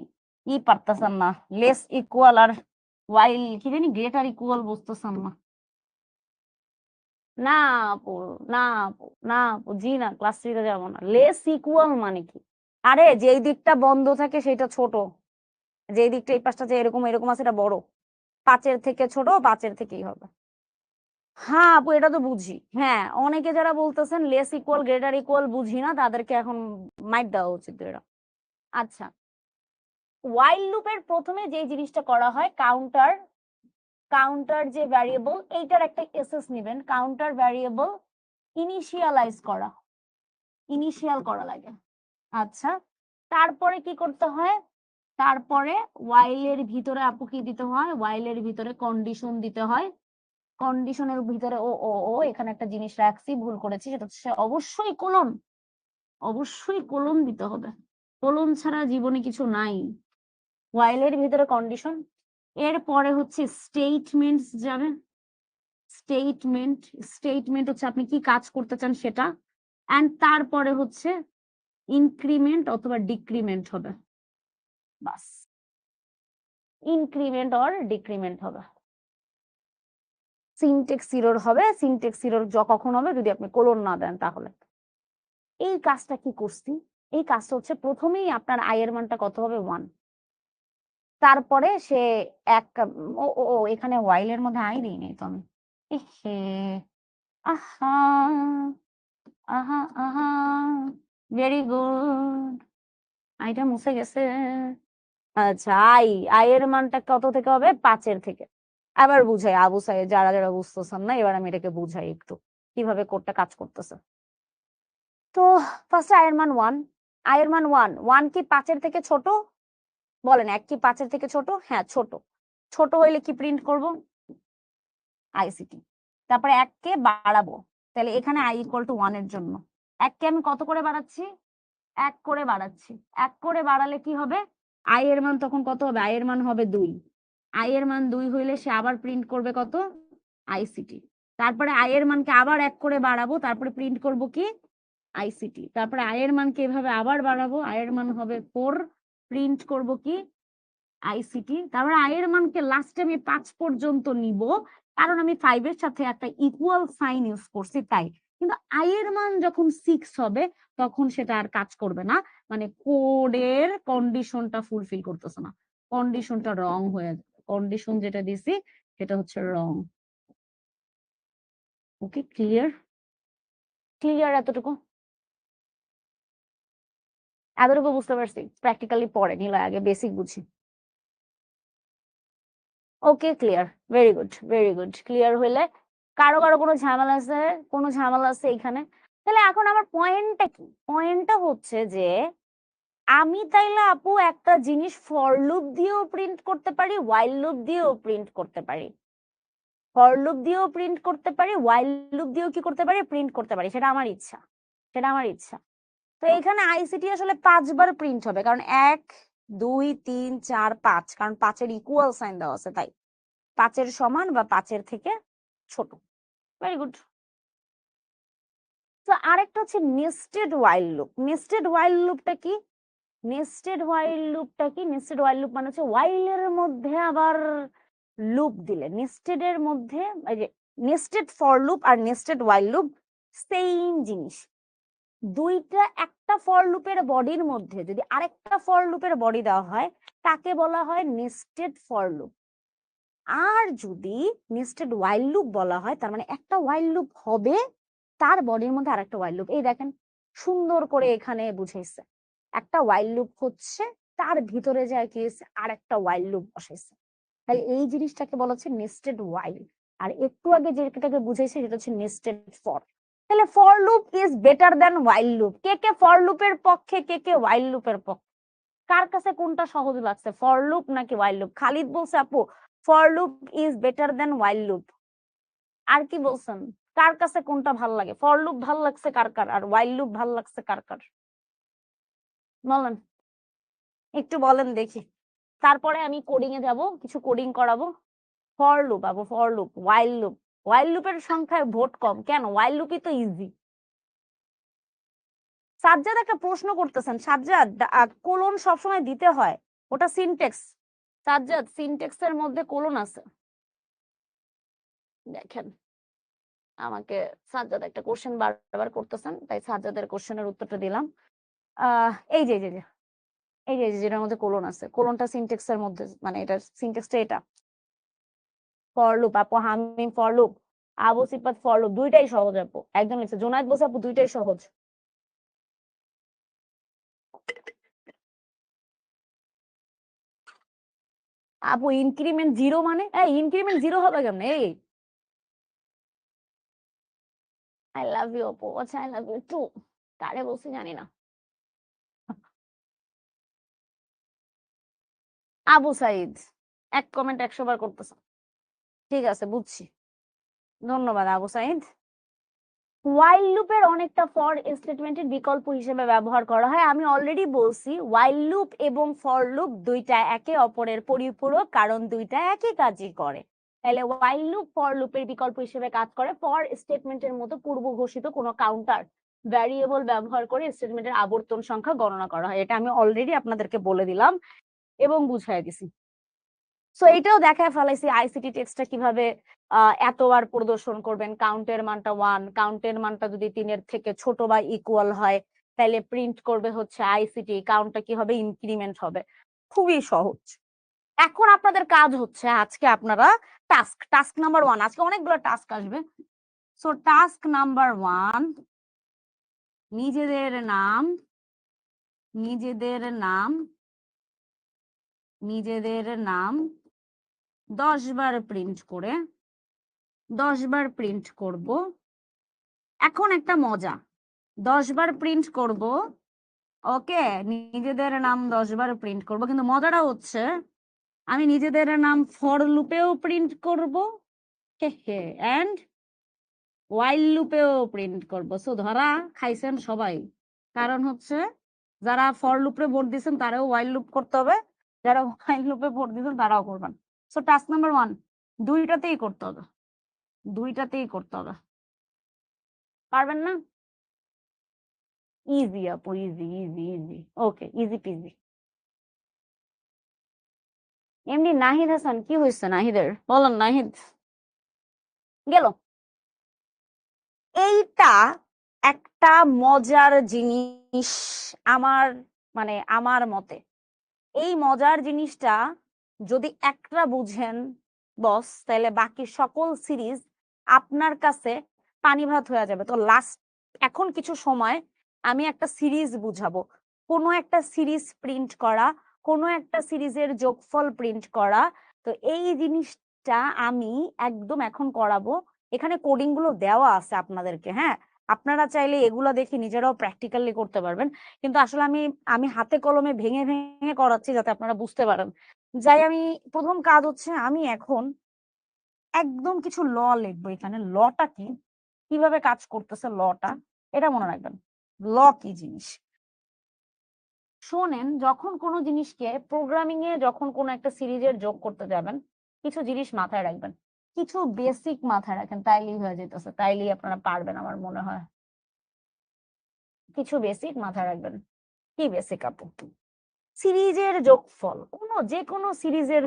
পারতেছেন না, লেস ইকুয়াল আর ওয়াইল কি জানি গ্রেটার ইকুয়াল বুঝতেছেন না। না আপু, না আপু, না আপু, জি না, ক্লাস 3 তে যাবো না। লেস ইকুয়াল মানে কি? আরে যেই দিকটা বন্ধ থাকে সেটা ছোট, যেই দিকটা এই পাশটা যে এরকম এরকম আছে এটা বড়। 5-এর থেকে ছোট, 5-এর থেকেই হবে। হ্যাঁ আপু, এটা তো বুঝি। হ্যাঁ, অনেকে যারা বলতেছেন লেস ইকুয়াল গ্রেটার ইকুয়াল বুঝি না, তাদেরকে এখন মাইট দেওয়া উচিত এটা। আচ্ছা, ওয়াইল লুপের প্রথমে যে জিনিসটা করা হয়, কাউন্টার যে ভ্যারিয়েবল, এইটার একটা এসএস নেবেন। কাউন্টার ভ্যারিয়েবল ইনিশিয়াল করা লাগে। আচ্ছা, তারপরে কি করতে হয়? তারপরে ওয়াইলের ভিতরে আপু কি দিতে হয়? ওয়াইলের ভিতরে কন্ডিশন দিতে হয়। কন্ডিশনের ভিতরে ও ও ও এখানে একটা জিনিস রাখছি, ভুল করেছি, সেটা হচ্ছে অবশ্যই কোলন। অবশ্যই কোলন দিতে হবে, কোলন ছাড়া জীবনে কিছু নাই। ওয়াইলের ভিতরে কন্ডিশন, এরপরে হচ্ছে স্টেটমেন্টস যাবে। স্টেটমেন্ট হচ্ছে আপনি কি কাজ করতে চান সেটা, এন্ড তারপরে হচ্ছে ইনক্রিমেন্ট অথবা ডিক্রিমেন্ট হবে। বাস, ইনক্রিমেন্ট অর ডিক্রিমেন্ট হবে। সিনট্যাক্স এরর হবে। সিনট্যাক্স এরর কখন হবে? যদি আপনি কোলন না দেন তাহলে। এই কাজটা কি করছি? এই কাজটা হচ্ছে প্রথমেই আপনার আয়ের মানটা কত হবে? 1। তারপরে সে এক ও ও ও, এখানে ওয়াইলের মধ্যে আই দিই নাই তো আমি। এহে, আহা, আহা আহা, ভেরি গুড, আইটা মুছে গেছে। আচ্ছা, আয়ের মানটা কত থেকে হবে? 5-এর থেকে। আবার বুঝাই আবু সাইদ, যারা যারা বুঝতেছেন না, এবার আমি এটাকে বুঝাই একটু কিভাবে কোডটা কাজ করতেছে। তো ফার্স্ট আয়ের মান 1। আয়ের মান 1 কি 5-এর থেকে ছোট? বলেন, 1 কি 5-এর থেকে ছোট? হ্যাঁ ছোট। ছোট হইলে কি প্রিন্ট করব? আইসিটি। তারপরে 1 কে বাড়াবো, তাহলে এখানে i ইকুয়াল টু 1 এর জন্য 1 কে আমি কত করে বাড়াচ্ছি? 1 করে বাড়াচ্ছি। 1 করে বাড়ালে কি হবে? i এর মান তখন কত হবে? i এর মান হবে 2। i এর মান 2 হইলে সে আবার প্রিন্ট করবে কত? আইসিটি। তারপরে i এর মানকে আবার 1 করে বাড়াবো, তারপরে প্রিন্ট করব কি? আইসিটি। তারপরে i এর মানকে এভাবে আবার বাড়াবো, i এর মান হবে 4, প্রিন্ট করব কি? আইসিটি। তারপরে i এর মানকে লাস্টে আমি 5 পর্যন্ত নিব, কারণ আমি 5 এর সাথে একটা ইকুয়াল সাইন ইউজ করছি তাই। কিন্তু i এর মান যখন 6 হবে তখন সেটা আর কাজ করবে না, মানে কোডের কন্ডিশনটা ফুলফিল করতেছে না, কন্ডিশনটা রং হয়ে যাবে। কন্ডিশন যেটা দিছি সেটা হচ্ছে রং। ওকে, ক্লিয়ার? ক্লিয়ার এতটুকু? এতটুকু বুঝতে পারছি? প্র্যাকটিক্যালি পরে নিলে আগে বেসিক বুঝি। Okay, clear, very good, very good. Clear হইলে কারো কারো কোনো ঝামেলা আছে? কোনো ঝামেলা আছে এখানে? তাহলে এখন আমার পয়েন্টটা কি? পয়েন্টটা হচ্ছে যে আমি তাইলে আপু একটা জিনিস ফর লুপ দিয়েও প্রিন্ট করতে পারি, ওয়াইল লুপ দিয়েও প্রিন্ট করতে পারি। ফর লুপ দিয়েও প্রিন্ট করতে পারি, ওয়াইল লুপ দিয়েও কি করতে পারি? প্রিন্ট করতে পারি। সেটা আমার ইচ্ছা, সেটা আমার ইচ্ছা। তো এখানে আইসিটি আসলে 5 বার প্রিন্ট হবে, কারণ 1 2 3 4 5, কারণ 5-এর ইকুয়াল সাইন দেওয়া আছে তাই। 5-এর সমান বা 5-এর থেকে ছোট। Very good. তো আরেকটা হচ্ছে নেস্টেড ওয়াইল লুপ। নেস্টেড ওয়াইল লুপটা কি? নেস্টেড ওয়াইল লুপটা কি? নেস্টেড ওয়াইল লুপ মানে হচ্ছে ওয়াইলের মধ্যে আবার লুপ দিলে। নেস্টেড এর মধ্যে এই যে নেস্টেড ফর লুপ আর নেস্টেড ওয়াইল লুপ সেম জিনিস। দুইটা, একটা ফর লুপের বডির মধ্যে যদি আরেকটা ফর লুপের বডি দেওয়া হয় তাকে বলা হয় নেস্টেড ফর লুপ। আর যদি নেস্টেড ওয়াইল লুপ বলা হয়, তার মানে একটা ওয়াইল লুপ হবে, তার বডির মধ্যে আরেকটা ওয়াইল লুপ। এই দেখেন সুন্দর করে এখানে বুঝাইছে, একটা ওয়াইল লুপ হচ্ছে, তার ভিতরে যায় কি আরেকটা ওয়াইল লুপ বসাইছে। তাই এই জিনিসটাকে বলা হচ্ছে নেস্টেড ওয়াইল। আর একটু আগে যেটাকে বুঝাইছে সেটা হচ্ছে নেস্টেড ফর। তাহলে for loop is better than while loop. K K for লুপের পক্ষে, কে কে ওয়াইল লুপের পক্ষে? কার কাছে কোনটা সহজ লাগছে, ফর লুপ নাকি ওয়াইল লুপ? খালিদ বলছে আপু for loop is better than while loop. আর কি বলছেন? কার কাছে কোনটা ভাল লাগে? ফর লুপ ভাল লাগছে কার কার, আর ওয়াইল লুপ ভাল লাগছে কার কার? বলেন। একটু বলেন দেখি। তারপরে আমি কোডিং এ যাব, কিছু কোডিং করাবো। For loop Abu, for loop, while loop. While লুপের সংখ্যায় ভোট কম কেন? ওয়াইল লুপই তো ইজি। সাজ্জাদ একটা প্রশ্ন করতেছেন, সাজ্জাদ কোলন সবসময় দিতে হয়, ওটা সিনটেক্স। সাজ্জাদ সিনটেক্সের মধ্যে কোলন আছে। দেখেন আমাকে সাজ্জাদ একটা কোশ্চেন বারবার করতেছেন, তাই সাজ্জাদের কোশ্চেনের উত্তরটা দিলাম। এই যে এই যে যেটার মধ্যে কোলন আছে, কোলনটা সিনটেক্সের মধ্যে, মানে এটা সিনটেক্সটা এটা। ফর লুপ আপু, Hamim for loop, Abu Sifat for loop, দুইটাই সহজ আপু। একদম লিখছে জোনায়েদ বসে আপু, দুইটাই সহজ। আপু ইনক্রিমেন্ট জিরো মানে? ইনক্রিমেন্ট জিরো হবে কেমনে? এই আই লাভ ইউ আপু। আচ্ছা আই লাভ ইউ টু, কারে বলছি জানি না। আবু সাইদ এক কমেন্ট 100 বার করতেছে। ঠিক আছে বুঝছি, ধন্যবাদ আবু সাইদ। ওয়াইল লুপের অনেকটা ফর স্টেটমেন্টের বিকল্প হিসেবে ব্যবহার করা হয়। আমি অলরেডি বলছি ওয়াইল লুপ এবং ফর লুপ দুইটা একে অপরের পরিপূরক, কারণ দুইটা একই কাজই করে। তাহলে ওয়াইল লুপ ফর লুপের বিকল্প হিসেবে কাজ করে। ফর স্টেটমেন্টের মতো পূর্ব ঘোষিত কোনো কাউন্টার ভ্যারিয়েবল ব্যবহার করে স্টেটমেন্টের আবর্তন সংখ্যা গণনা করা হয়। এটা আমি অলরেডি আপনাদেরকে বলে দিলাম এবং বুঝাই দিছি। সো এটাও দেখায় ফেলাইছি আইসিটি টেক্সটটা কিভাবে এতবার প্রদর্শন করবেন। কাউন্টের মানটা 1, কাউন্টের মানটা যদি 3-এর থেকে ছোট বা ইকুয়াল হয় তাহলে প্রিন্ট করবে হচ্ছে আইসিটি, কাউন্টটা কি হবে? ইনক্রিমেন্ট হবে। খুবই সহজ। এখন আপনাদের কাজ হচ্ছে, আজকে আপনারা টাস্ক নাম্বার 1, আজকে অনেকগুলো টাস্ক আসবে। সো টাস্ক নাম্বার 1, নিজেদের নাম নিজেদের নাম 10 বার প্রিন্ট করে 10 বার প্রিন্ট করব। এখন একটা মজা, 10 বার প্রিন্ট করব, ওকে, নিজেদের নাম 10 বার প্রিন্ট করব, কিন্তু মজাটা হচ্ছে আমি নিজেদের নাম ফর লুপেও প্রিন্ট করব এন্ড ওয়াইল লুপেও প্রিন্ট করব। সো ধরা খাইছেন সবাই, কারণ হচ্ছে যারা ফর লুপে ভোট দিয়েছেন তারাও ওয়াইল লুপ করতে হবে, যারা ওয়াইল লুপে ভোট দিয়েছেন তারাও করবেন। সো টাস্ক নাম্বার 1 দুইটাতেই করতে হবে, দুইটাতেই করতে হবে। পারবেন না? ইজি আপু, ইজি ইজি ইজি, ওকে, ইজি পিজি। এমনি নাহিদ হাসান, কি হয়েছে নাহিদের? বলেন নাহিদ। গেল। এইটা একটা মজার জিনিস আমার, মানে আমার মতে এই মজার জিনিসটা যদি একটা বুঝেন বস, তাহলে বাকি সকল সিরিজ আপনার কাছে পানি ভাত হয়ে যাবে। তো লাস্ট এখন কিছু সময় আমি একটা সিরিজ বুঝাবো, কোনো একটা সিরিজ প্রিন্ট করা, কোনো একটা সিরিজের যোগফল প্রিন্ট করা। তো এই জিনিসটা আমি একদম এখন করাবো। এখানে কোডিং গুলো দেওয়া আছে আপনাদেরকে, হ্যাঁ, আপনারা চাইলে এগুলা দেখে নিজেরাও প্র্যাকটিক্যালি করতে পারবেন, কিন্তু আসলে আমি আমি হাতে কলমে ভেঙে ভেঙে করাচ্ছি যাতে আপনারা বুঝতে পারেন। যাই, আমি প্রথম কাজ হচ্ছে আমি এখন একদম কিছু ল লিখবো। এখানে লটা কি, কিভাবে কাজ করতেছে লটা, এটা মনে রাখবেন। ল কি জিনিস শোনেন, যখন কোনো জিনিসকে প্রোগ্রামিং এ যখন কোনো একটা সিরিজের যোগ করতে যাবেন, কিছু জিনিস মাথায় রাখবেন, কিছু বেসিক মাথায় রাখেন, তাইলেই হয়ে যেতেছে, তাইলেই আপনারা পারবেন আমার মনে হয়। কিছু বেসিক মাথায় রাখবেন। কি বেসিক আপু? সিরিজের যোগফল, যে কোনো সিরিজের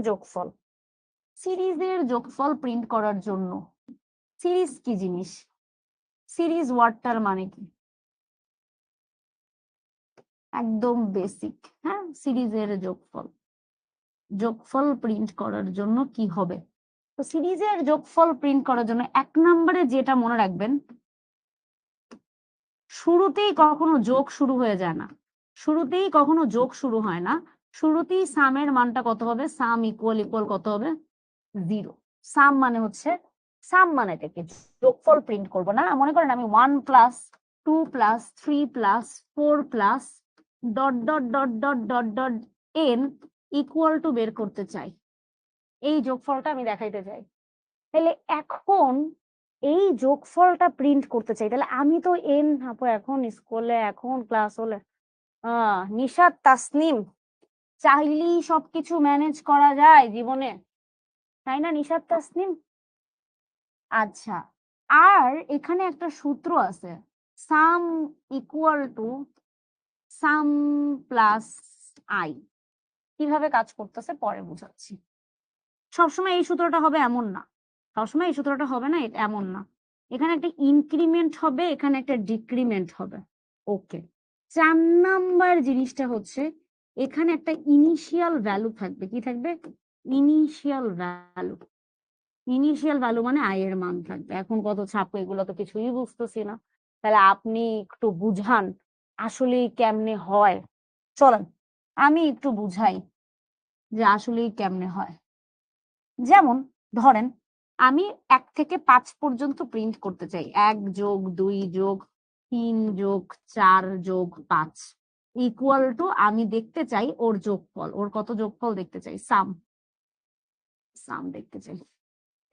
যোগফল প্রিন্ট করার জন্য সিরিজ কি জিনিস, সিরিজ ওয়ার্ডটার মানে কি, একদম বেসিক। হ্যাঁ, সিরিজের যোগফল প্রিন্ট করার জন্য কি হবে? তো সিরিজের যোগফল প্রিন্ট করার জন্য 1 নম্বরে যেটা মনে রাখবেন, শুরুতেই কখনো যোগ শুরু হয়ে যায় না, শুরুতেই কখনো যোগ শুরু হয় না, শুরুতেই সামের মানটা কত হবে? সাম ইকুয়াল কত হবে? 0। সাম মানে হচ্ছে, সাম মানেটা কি? যোগফল প্রিন্ট করব না, মনে করেন আমি 1 + 2 + 3 + 4 dot dot dot dot dot dot n equal to বের করতে চাই, এই যোগফলটা আমি দেখাইতে চাই। তাহলে এখন এই যোগফলটা প্রিন্ট করতে চাই, তাহলে আমি তো n আপু এখন স্কুলে, এখন ক্লাস হলে নিশাত তাসনিম চাইলেই সবকিছু ম্যানেজ করা যায় জীবনে, তাই না নিশাত তাসনিম? আচ্ছা, আর এখানে একটা সূত্র আছে, সাম equal to some plus I. কিভাবে কাজ করতেছে পরে বুঝাচ্ছি। সবসময় এই সূত্রটা হবে এমন না, সবসময় এই সূত্রটা হবে না এমন না। এখানে একটা ইনক্রিমেন্ট হবে, এখানে একটা ডিক্রিমেন্ট হবে। ওকে, 4 নাম্বার জিনিসটা হচ্ছে এখানে একটা ইনিশিয়াল ভ্যালু থাকবে। কি থাকবে? Initial value. ইনিশিয়াল ভ্যালু মানে আয়ের মান থাকবে। এখন কত ছাপো এগুলো তো কিছুই বুঝতেছি না, তাহলে আপনি একটু বুঝান আসলে কেমনে হয়। চলেন আমি একটু বুঝাই যে আসলে কেমনে হয়। যেমন ধরেন আমি 1 থেকে 5 পর্যন্ত প্রিন্ট করতে চাই, 1 যোগ 2 যোগ 3 যোগ 4 যোগ 5 ইকুয়াল টু আমি দেখতে চাই ওর যোগফল। ওর কত যোগফল দেখতে চাই? সাম। সাম দেখতে চাই।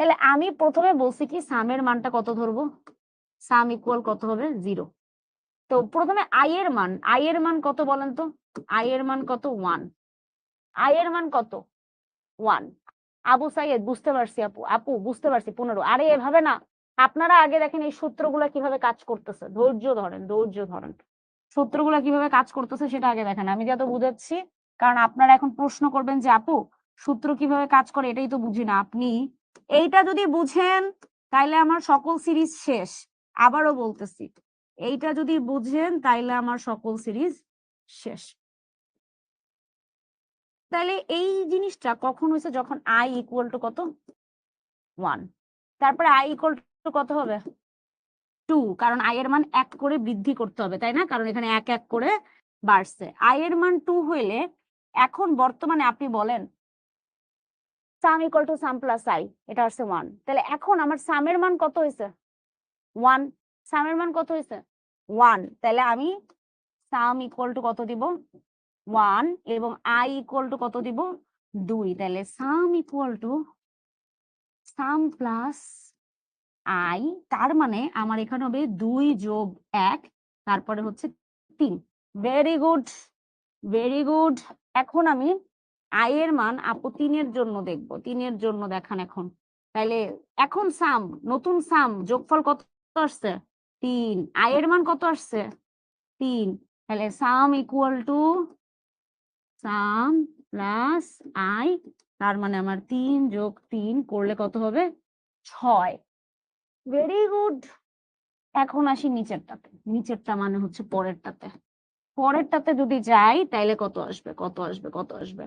তাহলে আমি প্রথমে বলছি কি সামের মানটা কত ধরবো? সাম ইকুয়াল কত হবে? 0। তো প্রথমে আই এর মান কত বলেন তো? আই এর মান কত? 1। আই এর মান কত? 1। আবু সাইয়েদ বুঝতে পারছি, আপু বুঝতে পারছি 15। আরে এভাবে না, আপনারা আগে দেখেন এই সূত্রগুলো কিভাবে কাজ করতেছে। ধৈর্য ধরেন, ধৈর্য ধরেন, সূত্রগুলো কিভাবে কাজ করতেছে সেটা আগে দেখেন। আমি যত বুঝাচ্ছি, কারণ আপনারা এখন প্রশ্ন করবেন যে আপু সূত্র কিভাবে কাজ করে এটাই তো বুঝি না। আপনি এইটা যদি বুঝেন তাইলে আমার সকল সিরিজ শেষ। আবারও বলতেছি, এইটা যদি বুঝেন তাইলে আমার সকল সিরিজ শেষ। তাহলে এই জিনিসটা কখন হয়েছে? যখন আই ইকুয়াল টু কত? 1। তারপরে আই ইকুয়াল টু কত হবে? 2, কারণ আই এর মান 1 করে বৃদ্ধি করতে হবে, তাই না? কারণ এখানে 1 1 করে বাড়ছে। আই এর মান 2 হইলে এখন বর্তমানে আপনি বলেন সাম equal to some plus I, এটা হচ্ছে 1। তাহলে এখন আমার সামের মান কত হয়েছে? 1। সামের মান কত হয়েছে? 1। তাহলে আমি সাম ইকুয়াল টু কত দিব? 1। এবং আই ইকুয়াল টু কত দিব? 2। তাহলে সাম equal to some plus I, তার মানে আমার এখানে হবে 2 যোগ 1, তারপরে হচ্ছে 3। Very good, very good. এখন আমি আই এর মান আপু 3 এর জন্য দেখবো। 3 এর জন্য দেখান এখন। তাইলে এখন সাম, নতুন সাম, যোগফল কত আসছে? 3। আই এর মান কত আসছে? 3। তাহলে সাম equal to some plus I, তার মানে আমার 3 যোগ 3 করলে কত হবে? 6। Very good. এখন আসি নিচেরটাতে। নিচেরটা মানে হচ্ছে পরেরটাতে। পরেরটাতে যদি যাই তাইলে কত আসবে? কত আসবে? কত আসবে?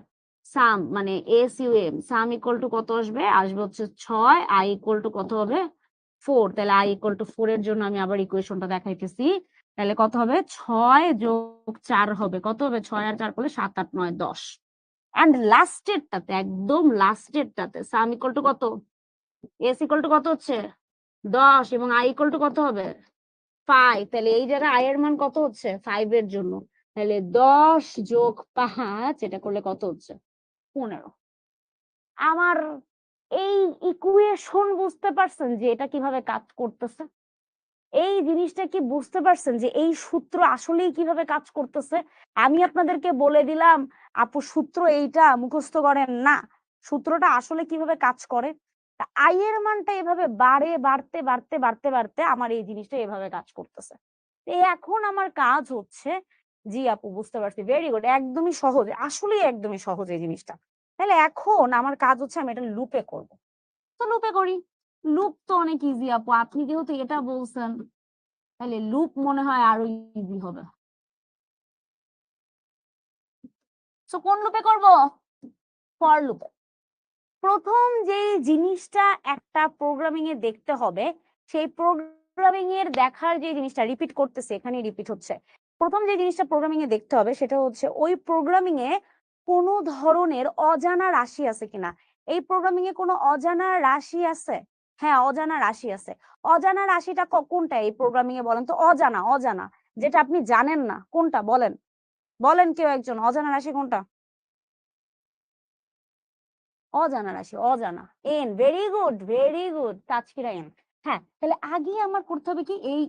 সাম মানে এসইউএম, সাম ইকুয়াল টু কত আসবে? আসবে হচ্ছে 6। আই ইকুয়াল টু কত হবে? 4। তাহলে আই ইকুয়াল টু 4 এর জন্য আমি আবার ইকুয়েশনটা দেখাইতেছি। তাহলে কত হবে? 6 যোগ 4 হবে কত হবে? 6 আর 4 করলে 7 8 9 10। এন্ড লাস্টেরটাতে, একদম লাস্টেরটাতে সাম ইকুয়াল টু কত? এস ইকুয়াল টু কত হচ্ছে? 10 এবং আই ইকুয়াল টু কত হবে? 5। তাহলে এই জায়গায় আই এর মান কত হচ্ছে? 5 এর জন্য। তাহলে 10 যোগ 5 এটা করলে কত হচ্ছে? 15। আমার এই ইকুয়েশন বুঝতে পারছেন যে এটা কিভাবে কাজ করতেছে? এই জিনিসটা কি বুঝতে পারছেন যে এই সূত্র আসলেই কিভাবে কাজ করতেছে? আমি আপনাদেরকে বলে দিলাম আপু সূত্র এইটা মুখস্থ করেন না, সূত্রটা আসলে কিভাবে কাজ করে। আই এর মানটা এভাবে বাড়তে বাড়তে বাড়তে বাড়তে আমার এই জিনিসটা এভাবে কাজ করতেছে। এখন আমার কাজ হচ্ছে, জি আপু বুঝতে পারছি, ভেরি গুড, একদমই সহজ, আসলেই একদমই সহজ এই জিনিসটা। তাহলে এখন আমার কাজ হচ্ছে আমি এটা লুপে করব। তো লুপে করি। লুপ তো অনেক ইজি আপু, আপনি যেহেতু এটা বলছেন তাহলে লুপ মনে হয় আরো ইজি হবে। তো কোন লুপে করব? ফর লুপে। প্রথম যে জিনিসটা একটা প্রোগ্রামিং এ দেখতে হবে, সেই প্রোগ্রামিং এর দেখার যে জিনিসটা রিপিট করতেছে, এখানে রিপিট হচ্ছে। প্রথম যে জিনিসটা প্রোগ্রামিং এ দেখতে হবে সেটা হচ্ছে ওই প্রোগ্রামিং এ কোনো ধরনের অজানা রাশি আছে কিনা। এই প্রোগ্রামিং এ কোনো অজানা রাশি আছে? হ্যাঁ, অজানা রাশি আছে। অজানা রাশিটা কোনটা এই প্রোগ্রামিং এ বলেন তো? অজানা, অজানা যেটা আপনি জানেন না, কোনটা বলেন? বলেন কেউ একজন, অজানা রাশি কোনটা? অজানা রাশি, অজানা N. Very good, very good, Tazkira N. হ্যাঁ, তাহলে আগে আমার করতে হবে কি, এই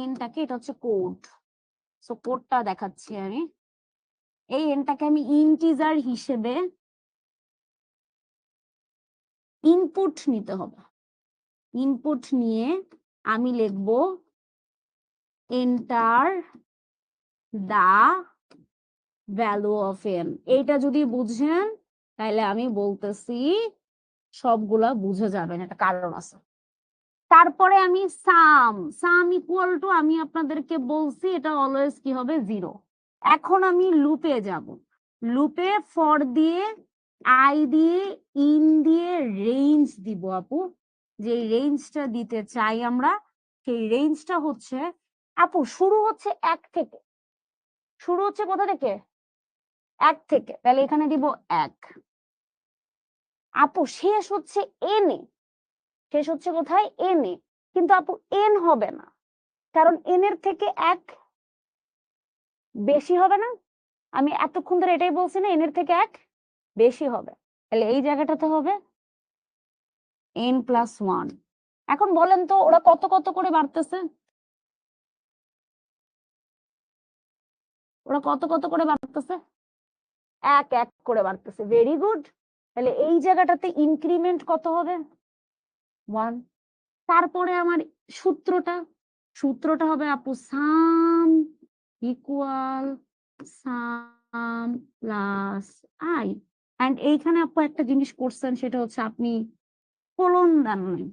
এনটাকে, এটা হচ্ছে কোড। সো কোডটা দেখাচ্ছি আমি। এই এনটাকে আমি ইন্টিজার হিসেবে ইনপুট নিতে হবে। ইনপুট নিয়ে আমি লিখব enter the value of n. এইটা যদি বুঝেন তাহলে আমি বলতেছি সবগুলা বুঝে যাবেন, একটা কারণ আছে। তারপরে আমি সাম ইকুয়াল টু, আমি আপনাদেরকে বলছি এটা অলওয়েজ কি হবে, 0। এখন আমি লুপে যাব। লুপে ফর দিয়ে আই দিয়ে ইন দিয়ে রেঞ্জ দিব আপু। যে রেঞ্জটা দিতে চাই আমরা, সেই রেঞ্জটা হচ্ছে আপু শুরু হচ্ছে 1 থেকে। শুরু হচ্ছে কোথা থেকে? 1 থেকে। তাহলে এখানে দিব 1। আপু শেষ হচ্ছে এন এ। শেষ হচ্ছে কোথায়? N A. কিন্তু আপু এন হবে না, কারণ এন এর থেকে 1 বেশি হবে না। আমি এতক্ষণ ধরে এটাই বলছি না, এন এর থেকে 1 বেশি হবে। তাহলে এই জায়গাটাতে হবে n+1। এখন বলেন তো ওরা কত কত করে বাড়তেছে? ওরা কত কত করে বাড়তেছে? 1 1 করে বাড়তেছে। Very good. তাহলে এই জায়গাটাতে ইনক্রিমেন্ট কত হবে? 1। তারপরে আমার সূত্রটা সূত্রটা হবে আপু sum equal sum plus i. And এইখানে আপু একটা জিনিস করছেন, সেটা হচ্ছে আপনি কোলন দেন নাই।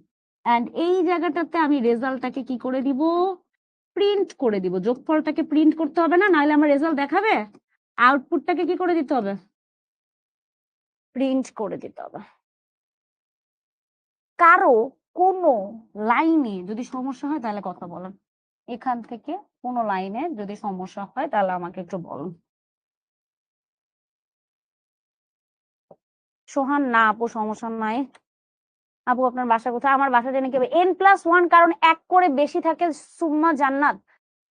এন্ড এই জায়গাটাতে আমি রেজাল্টটাকে কি করে দিব? প্রিন্ট করে দিব। যোগফলটাকে প্রিন্ট করতে হবে না, নাহলে আমার রেজাল্ট দেখাবে। আউটপুটটাকে কি করে দিতে হবে? প্রিন্ট করে দিতে হবে। কারো কোনো লাইনে যদি সমস্যা হয় তাহলে কথা বলেন। এখান থেকে কোনো লাইনে যদি সমস্যা হয় তাহলে আমাকে একটু বলুন। সোহান, না আপু সমস্যা নাই। আপু আপনার বাসা কোথায়? আমার বাসা জেনে কি হবে? n+1, কারণ 1 করে বেশি থাকে সুম্মা জান্নাত।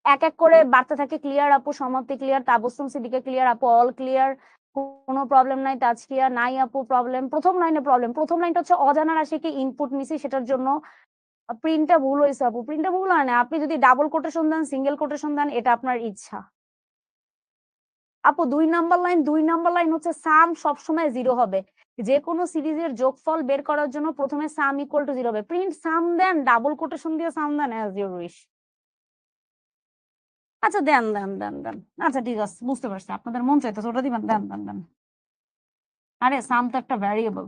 1 1 করে বাড়তে থাকে। ক্লিয়ার আপু? সমাপ্তি ক্লিয়ার? তাবসুম সিদ্দিকা ক্লিয়ার? আপু অল ক্লিয়ার? কোনো প্রবলেম নাই? তাজকিয়া নাই আপু প্রবলেম? প্রথম লাইনে প্রবলেম। প্রথম লাইনটা হচ্ছে অজানা রাশিকে ইনপুট নিছি, সেটার জন্য প্রিন্টটা ভুল হয়েছে আপু। প্রিন্টটা ভুল হয় না, আপনি যদি ডাবল কোটেশন দেন, সিঙ্গেল কোটেশন দেন, এটা আপনার ইচ্ছা। আপু 2 নাম্বার লাইন হচ্ছে সাম সবসময় 0 হবে। যে কোনো সিরিজের যোগফল বের করার জন্য প্রথমে সাম ইকুয়াল টু 0 হবে। প্রিন্ট সাম দেন, ডাবল কোটেশন দিয়ে সাম দেন, অ্যাজ ইউর উইশ। আচ্ছা দেন দেন দেন দেন। আচ্ছা ঠিক আছে, বুঝতে পারছি আপনাদের মন চাইতেছে ওটা দিবেন, দেন দেন দেন। আরে সাম তো একটা ভ্যারিয়েবল।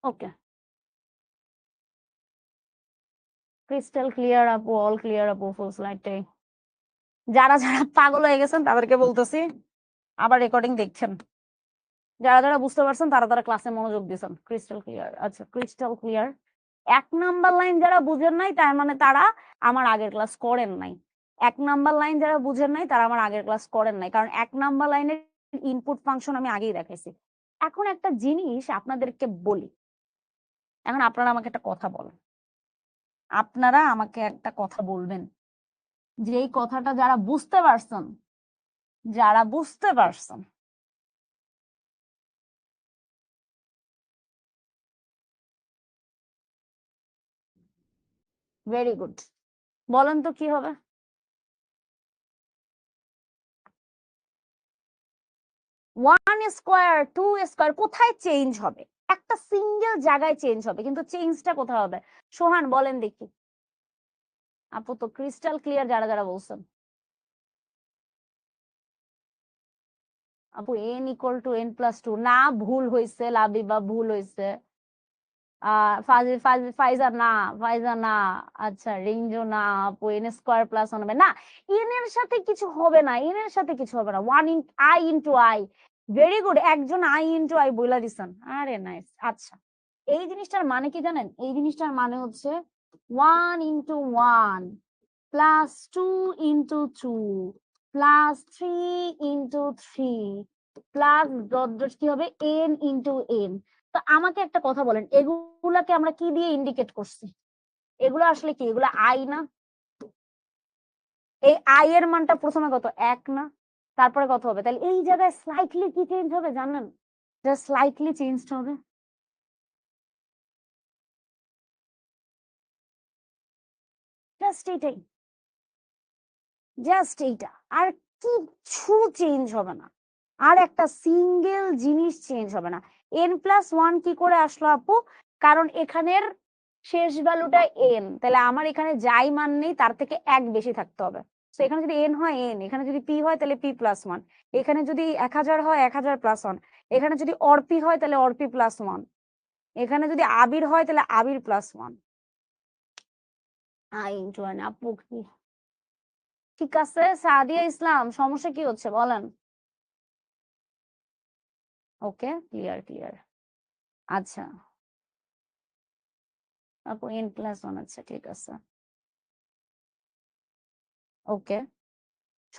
ওকে, ক্রিস্টাল ক্লিয়ার আপু, অল ক্লিয়ার আপু, ফুল স্লাইডটাই। যারা যারা পাগল হয়ে গেছেন তাদেরকে বলতেছি, আবার রেকর্ডিং দেখছেন। যারা যারা বুঝতে পারছেন তারা তারা ক্লাসে মনোযোগ দিয়েছেন। Crystal clear? আচ্ছা ক্রিস্টাল ক্লিয়ার। 1 নাম্বার লাইন যারা বুঝেন নাই তার মানে তারা আমার আগের ক্লাস করেন নাই। 1 নাম্বার লাইন যারা বুঝেন নাই তারা আমার আগের ক্লাস করেন নাই, কারণ 1 নাম্বার লাইনের ইনপুট ফাংশন আমি আগেই দেখাইছি। এখন একটা জিনিস আপনাদেরকে বলি, এখন আপনারা আমাকে একটা কথা বলেন। আপনারা আমাকে একটা কথা বলবেন, যে এই কথাটা যারা বুঝতে পারছেন, যারা বুঝতে পারছেন, ভেরি গুড, বলেন তো কি হবে? 1 স্কোয়ার 2 স্কোয়ার কোথায় চেঞ্জ হবে? একটা সিঙ্গেল জায়গায় চেঞ্জ হবে, কিন্তু চেঞ্জটা কোথায় হবে? সোহান বলেন দেখি। আপু তো ক্রিস্টাল ক্লিয়ার যারা যারা বলছেন। আপু n=n+2 না, ভুল হয়েছে। লাবিবা ভুল হয়েছে। ফাইজা না, ফাইজা না। আচ্ছা রেঞ্জও না আপু। n² + 1 হবে না, n এর সাথে কিছু হবে না, n এর সাথে কিছু হবে না। I × I। ভেরি গুড, একজন I × I বইলা দিছেন। আরে নাইস। আচ্ছা এই জিনিসটার মানে কি জানেন? এই জিনিসটার মানে হচ্ছে 1 × 1 +2 × 2 +3 × 3 প্লাস ডট ডট কি হবে? n × n। তো আমাকে একটা কথা বলেন, এগুলাকে আমরা কি দিয়ে ইন্ডিকেট করছি? এগুলো আসলে কি? এগুলো আই না? এই আই এর মানটা প্রথমে কত? 1 না? তারপরে কত হবে? তাহলে এই জায়গায় স্লাইটলি কি চেঞ্জ হবে জানেন? জাস্ট স্লাইটলি চেঞ্জ হবে। জাস্ট এইটাই, জাস্ট এইটা, আর কিচ্ছু চেঞ্জ হবে না। আর একটা সিঙ্গেল জিনিস চেঞ্জ হবে না। n+1 কি করে আসলো আপু? কারণ এখানের শেষ ভ্যালুটা n, তাহলে আমার এখানে যাই মান নেই তার থেকে 1 বেশি থাকতে হবে। তো এখানে যদি n হয় n, এখানে যদি p হয় তাহলে p+1, এখানে যদি 1000 হয় 1000+1, এখানে যদি p হয় তাহলে p+1, এখানে যদি আবির হয় তাহলে আবির +1। আপু কি ঠিক আছে? সাদিয়া ইসলাম, সমস্যা কি হচ্ছে বলেন? ওকে, ক্লিয়ার ক্লিয়ার। আচ্ছা আপু n+1, আচ্ছা ঠিক আছে, ওকে।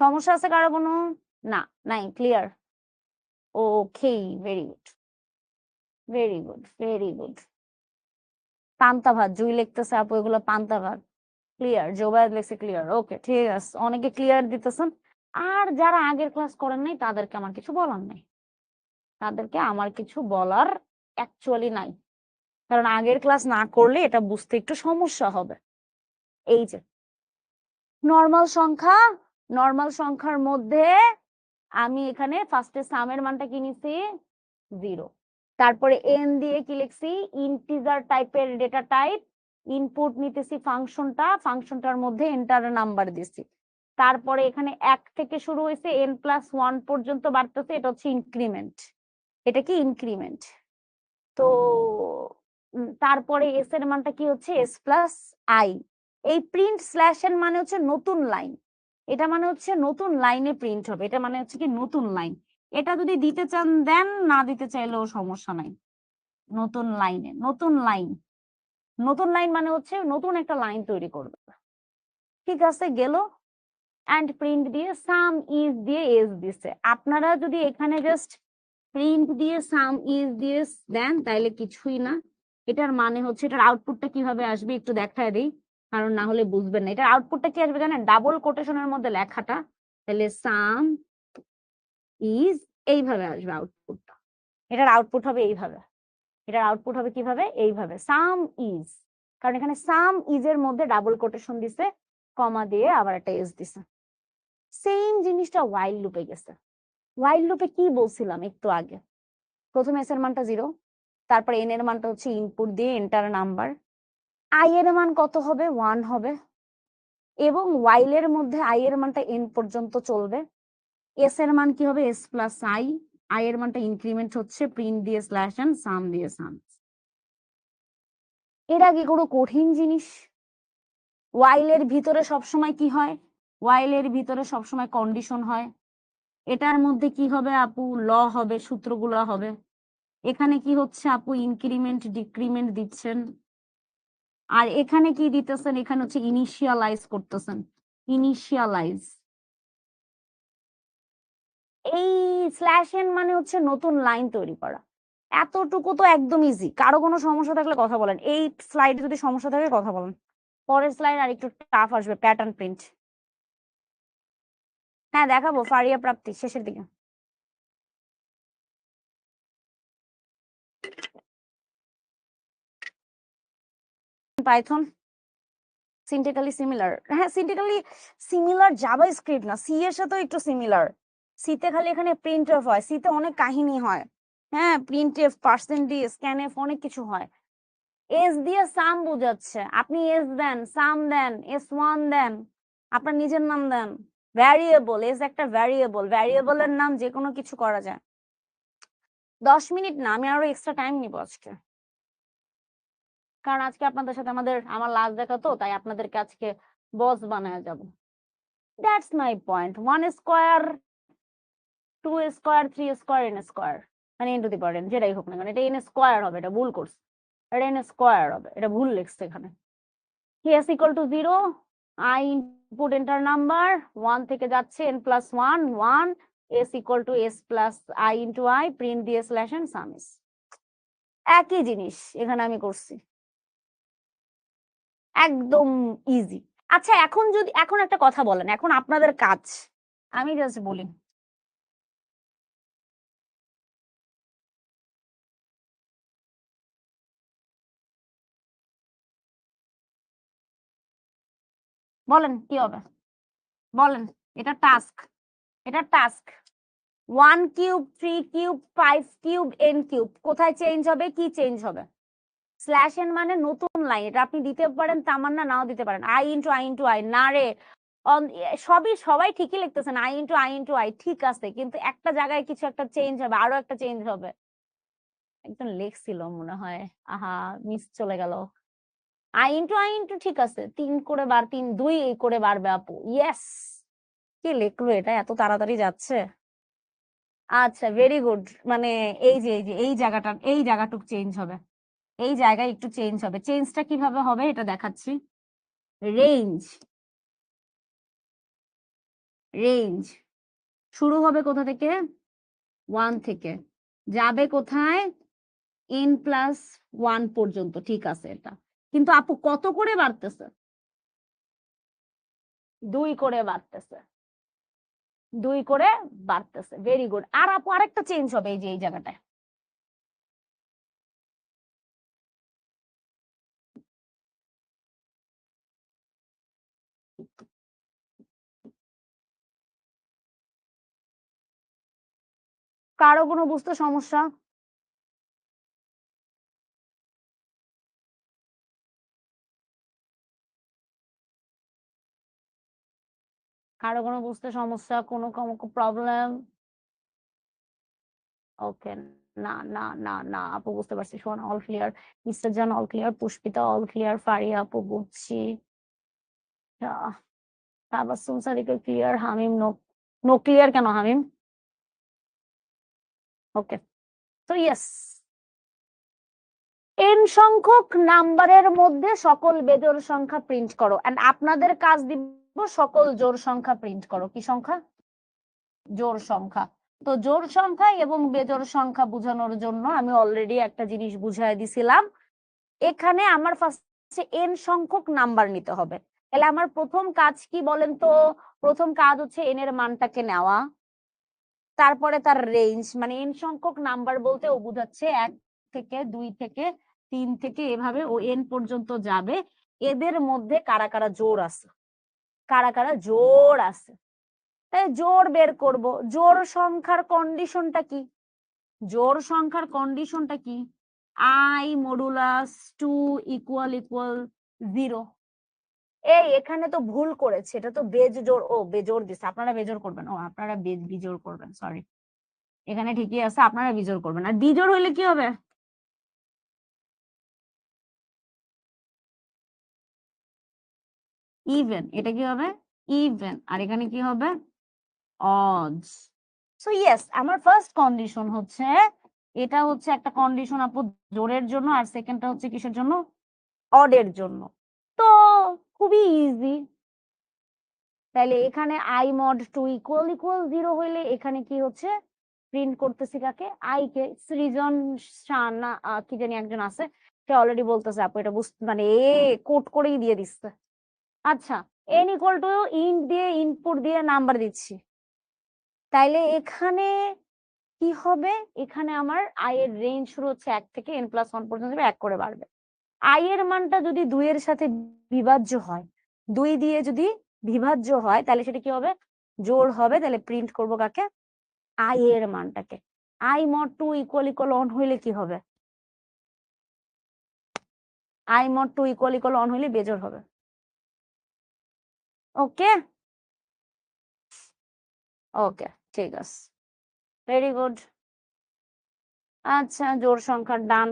সমস্যা আছে কারো কোনো? না, নাই, clear. Okay, very good, very good, very good. পান্তা ভাত, জুই লিখতেছে আপু এগুলো পান্তা ভাত। ক্লিয়ার, জোবায়েদ লিখছে ক্লিয়ার। ওকে ঠিক আছে, অনেকে ক্লিয়ার দিতেছেন। আর যারা আগের ক্লাস করেন নাই তাদেরকে আমার কিছু বলার নাই, তাদেরকে আমার কিছু বলার অ্যাকচুয়ালি নাই, কারণ আগের ক্লাস না করলে এটা বুঝতে একটু সমস্যা হবে। এই যে নর্মাল সংখ্যা, নর্মাল সংখ্যার মধ্যে আমি এখানে ফার্স্টে সামের মানটা কি নিছি? 0। তারপরে n দিয়ে কি লিখছি? ইন্টিজার টাইপের ডেটা টাইপ, ইনপুট নিতেছি ফাংশনটা, ফাংশনটার মধ্যে এন্টার নাম্বার দিছি। তারপরে এখানে 1 থেকে শুরু হয়েছে n+1 পর্যন্ত বাড়তেছে, এটা হচ্ছে ইনক্রিমেন্ট। এটা কি ইনক্রিমেন্ট? তো তারপরে s এর মানটা কি হচ্ছে? s+i। এই প্রিন্ট স্ল্যাশ এর মানে হচ্ছে নতুন লাইন, এটা মানে হচ্ছে নতুন লাইনে প্রিন্ট হবে, এটা মানে হচ্ছে কি নতুন লাইন। এটা যদি দিতে চান দেন, না দিতে চাইলেও সমস্যা নাই। নতুন লাইনে, নতুন লাইন, নতুন লাইন মানে হচ্ছে নতুন একটা লাইন তৈরি করবে। ঠিক আছে গেল। অ্যান্ড প্রিন্ট দিয়ে সাম ইজ দিয়ে এস দিছে। আপনারা যদি এখানে জাস্ট প্রিন্ট দিয়ে সাম ইজ দিয়ে দেন তাইলে কিছুই না। এটার মানে হচ্ছে এটার আউটপুটটা কিভাবে আসবে একটু দেখায় দিই, কারণ না হলে বুঝবেন না। এটার আউটপুটটা কি আসবে জানেন? ডাবল কোটেশনের মধ্যে লেখাটা, তাহলে সাম ইজ এইভাবে আসবে আউটপুটটা। এটার আউটপুট হবে এইভাবে, এটার আউটপুট হবে কিভাবে? এইভাবে, সাম ইজ। কারণ এখানে সাম ইজ এর মধ্যে ডাবল কোটেশন দিছে, কমা দিয়ে আবার একটা এস দিছে। সেম জিনিসটা ওয়াইল লুপে গেছে। ওয়াইল লুপে কি বলছিলাম একটু আগে? প্রথমে এস এর মানটা 0, তারপর এন এর মানটা হচ্ছে ইনপুট দিয়ে এন্টার নাম্বার, আই এর মান কত হবে? 1 হবে, এবং ওয়াইল এর মধ্যে আই এর মানটা এন পর্যন্ত চলবে। এস এর মান কি হবে? s+i, আই এর মানটা ইনক্রিমেন্ট হচ্ছে প্রিন্ট দিয়ে স্ল্যাশ এন, সাম দিয়ে সাম। এর আগে কোনো কঠিন জিনিস? ওয়াইলের ভিতরে সবসময় কি হয়? ওয়াইলের ভিতরে সবসময় কন্ডিশন হয়। এটার মধ্যে কি হবে আপু? ল হবে, সূত্রগুলো হবে। এখানে কি হচ্ছে আপু? ইনক্রিমেন্ট ডিক্রিমেন্ট দিচ্ছেন। আর এখানে কি দিতেছেন? এখানে হচ্ছে ইনিশিয়ালাইজ করতেছেন, ইনিশিয়ালাইজ। এই স্ল্যাশ এন মানে হচ্ছে নতুন লাইন তৈরি করা। এতটুকু তো একদম ইজি। কারো কোনো সমস্যা থাকলে কথা বলেন, এই স্লাইডে যদি সমস্যা থাকে কথা বলেন। পরের স্লাইড আর একটু টাফ আসবে, প্যাটার্ন প্রিন্ট। হ্যাঁ দেখাবো, ফারিয়া প্রাপ্তি শেষের দিকে। পাইথন সিনট্যাক্টিক্যালি সিমিলার, হ্যাঁ সিনট্যাক্টিক্যালি সিমিলার জাভাস্ক্রিপ্ট না, সি এর সাথেও একটু সিমিলার। সিতে খালি এখানে প্রিন্টএফ হয়, সিতে অনেক কাহিনী হয়। হ্যাঁ প্রিন্টএফ, পার্সেন্টেজ, স্ক্যানএফ, অনেক কিছু হয়। এস দিয়ে সাম বোঝাচ্ছে, আপনি এস দেন, সাম দেন, s1 দেন, আপনার নিজের নাম দেন। ভ্যারিয়েবল, এস একটা ভ্যারিয়েবল, ভ্যারিয়েবলের নাম যে কোনো কিছু করা যায়। 10 মিনিট না, আমি আরো এক্সট্রা টাইম নিব আজকে, কারণ আজকে আপনাদের সাথে আমার লাস্ট দেখা তো, তাই আপনাদেরকে আজকে বস বানায় যাব। That's my point. 1 square, 2 square, 3 square, n square, মানে n to the power n, যেটাই হোক না কেন, এটা n স্কোয়ার হবে, এটা ভুল করছে। এটা n স্কোয়ার হবে, এটা ভুল লিখছে এখানে। s equal to 0, i input enter number, 1 থেকে যাচ্ছে n+1, 1, s equal to s+i into i, print দিয়ে স্ল্যাশ এন্ড সাম ইজ। একই জিনিস এখানে আমি করছি, একদম ইজি। আচ্ছা এখন যদি, এখন একটা কথা বলেন, এখন আপনাদের কাজ, আমি জাস্ট বলি, বলেন কি হবে? বলেন, এটা টাস্ক, এটা task. 1 cube 3 cube 5 cube n cube কোথায় চেঞ্জ হবে, কি চেঞ্জ হবে? স্ল্যাশ n মানে নতুন লাইন, এটা আপনি দিতে পারেন তামান্না, নাও দিতে পারেন। i into I into I, না রে সবাই ঠিকই লিখতেছেন, i into I into I ঠিক আছে, কিন্তু একটা জায়গায় কিছু একটা চেঞ্জ হবে, আরো একটা চেঞ্জ হবে। একজন লিখছিল মনে হয়, আহা মিস চলে গেল। আই ইন্টু ঠিক আছে, 3 করে বার 3 2 করে বাড়বে আপু, ইয়েস। কি লিখলো এটা, এত তাড়াতাড়ি যাচ্ছে। আচ্ছা ভেরি গুড, মানে এই জায়গাটুক চেঞ্জ হবে, এই জায়গায় একটু চেঞ্জ হবে। চেঞ্জটা কিভাবে হবে এটা দেখাচ্ছি। রেঞ্জ রেঞ্জ শুরু হবে কোথা থেকে? 1 থেকে, যাবে কোথায়? n+1 পর্যন্ত, ঠিক আছে এটা। কিন্তু আপু কত করে বাড়তেছে? 2 করে বাড়তেছে, 2 করে বাড়তেছে, ভেরি গুড। আর আপু আরেকটা চেঞ্জ হবে এই যে এই জায়গাটায়। কারো কোনো বুঝতে সমস্যা? কারো কোনো বুঝতে সমস্যা, কোনো প্রবলেম? ওকে, না না না না আপু বুঝতে পারছি, শোন অল ক্লিয়ার, মিস্টার জান all clear, Pushpita all clear, Faria আপু বুঝছি, তাবাসসুম সাদিকা ক্লিয়ার, হামিম নো। নো ক্লিয়ার কেন হামিম? ওকে, তো ইয়েস, n সংখ্যক নাম্বারের মধ্যে সকল বেজোড় সংখ্যা প্রিন্ট করো, এন্ড আপনাদের কাজ দিব সকল জোড় সংখ্যা প্রিন্ট করো। কি সংখ্যা? জোড় সংখ্যা। তো জোড় সংখ্যা এবং বেজোড় সংখ্যা বোঝানোর জন্য আমি অলরেডি একটা জিনিস বুঝাই দিছিলাম। এখানে আমার ফার্স্টে n সংখ্যক নাম্বার নিতে হবে। তাহলে আমার প্রথম কাজ কি বলেন তো? প্রথম কাজ হচ্ছে n এর মানটাকে নেওয়া, তারপরে তার রেঞ্জ, মানে n সংখ্যক নাম্বার বলতে ও বুঝাচ্ছে 1 থেকে 2 থেকে 3 থেকে এভাবে ও n পর্যন্ত যাবে। এদের মধ্যে কারা কারা জোড় আছে, কারা কারা জোড় আছে, তাই জোড় বের করব। জোড় সংখ্যার কন্ডিশনটা কি? জোড় সংখ্যার কন্ডিশনটা কি? i modulus 2 equal 0। এই এখানে তো ভুল করেছে, এটা তো বেজোড়, ও বেজোড় দিছে, আপনারা বেজোড় করবেন, ও আপনারা বিজোড় করবেন, সরি। এখানে ঠিকই আছে, আপনারা বিজোড় করবেন। আর বিজোড় হইলে কি হবে? ইভেন, এটা কি হবে? ইভেন। আর এখানে কি হবে? অডস। সো ইয়েস, আমার ফার্স্ট কন্ডিশন হচ্ছে, এটা হচ্ছে একটা কন্ডিশন আপু জোড়ের জন্য, আর সেকেন্ডটা হচ্ছে কিসের জন্য? অডের জন্য। তো খুবই ইজি। তাহলে এখানে i mod 2 ইকুয়াল 0 হইলে এখানে কি হচ্ছে? প্রিন্ট করতেছি কাকে? i কে। সৃজন শান না কি জানি একজন আছে, সে অলরেডি বলতেছে আপু এটা মানে কোড করেই দিয়ে দিচ্ছে। আচ্ছা, n ইকুয়াল টু ইন্ট দিয়ে ইনপুট দিয়ে নাম্বার দিচ্ছি, তাইলে এখানে কি হবে? এখানে আমার i এর রেঞ্জ শুরু হচ্ছে 1 থেকে n+1 পর্যন্ত, 1 করে বাড়বে। i এর মানটা যদি 2 এর সাথে বিভাজ্য হয়, 2 দিয়ে যদি বিভাজ্য হয়, তাহলে সেটা কি হবে? জোড় হবে। তাহলে প্রিন্ট করব কাকে? i এর মানটাকে। i mod 2 ইকুয়াল অন হইলে কি হবে? i mod 2 ইকুয়াল অন হইলে বেজোড় হবে। ওকে ওকে, ঠিক আছে, ভেরি গুড। আচ্ছা, জোড় সংখ্যার ডান।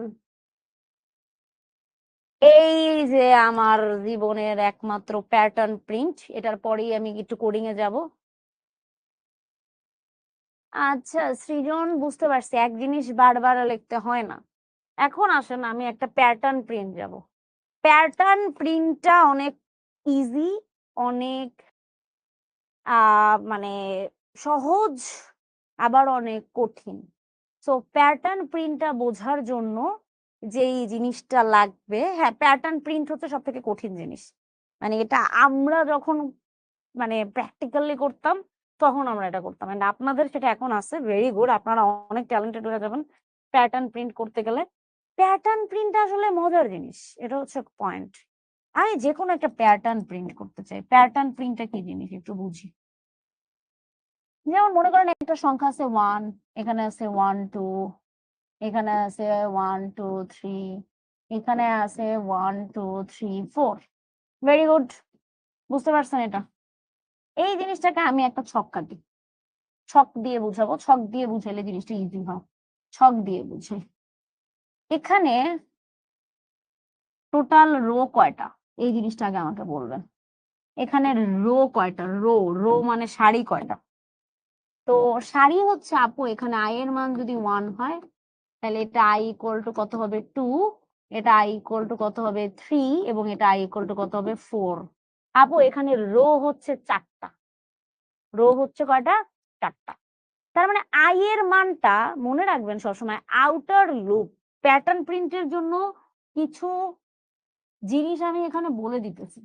এই যে আমার জীবনের একমাত্র প্যাটার্ন প্রিন্ট, এটার পরেই আমি একটু কোডিং এ যাব। আচ্ছা সৃজন, বুঝতে পারছি এক জিনিস বারবার লিখতে হয় না। এখন আসেন আমি একটা প্যাটার্ন প্রিন্ট যাব। প্যাটার্ন প্রিন্টটা অনেক ইজি, অনেক মানে সহজ, আবার অনেক কঠিন। সো প্যাটার্ন প্রিন্টটা বোঝার জন্য যেই জিনিসটা লাগবে, হ্যাঁ প্যাটার্ন প্রিন্ট হচ্ছে সব থেকে কঠিন জিনিস। মানে এটা আমরা যখন মানে প্র্যাকটিক্যালি করতাম তখন আমরা এটা করতাম, এন্ড আপনাদের সেটা এখন আছে, ভেরি গুড, আপনারা অনেক ট্যালেন্টেড হয়ে যাবেন প্যাটার্ন প্রিন্ট করতে গেলে। প্যাটার্ন প্রিন্ট আসলে মজার জিনিস, এটা হচ্ছে পয়েন্ট। আমি যে কোনো একটা প্যাটার্ন প্রিন্ট করতে চাই, প্যাটার্ন প্রিন্টটা কি জিনিস একটু বুঝি। যেমন মনে করেন একটা সংখ্যা আছে 1, এখানে আছে 1 2, এখানে আছে 1 2 3, এখানে আছে 1 2 3 4। ভেরি গুড, বুঝতে পারছেন? এটা এই জিনিসটাকে আমি একটা ছক কাটি, ছক দিয়ে বুঝাবো। ছক দিয়ে বুঝাইলে জিনিসটা ইজি হয়। ছক দিয়ে বুঝাই। এখানে টোটাল রো কয়টা, এই জিনিসটা আগে আমাকে বলবেন। এখানে রো কয়টা? রো রো মানে সারি কয়টা? তো সারি হচ্ছে আপু, এখানে আই এর মান যদি 1 হয় তাহলে এটা আই ইকুয়াল টু কত হবে? 2, এটা আই ইকুয়াল টু কত হবে? 3, এবং এটা আই ইকুয়াল টু কত হবে? 4। আপু এখানে রো হচ্ছে 4টা। রো হচ্ছে কয়টা? 4টা। তার মানে আই এর মানটা মনে রাখবেন সবসময় আউটার লুপ প্যাটার্ন প্রিন্টের জন্য কিছু জিনিস আমি এখানে বলে দিতেছি।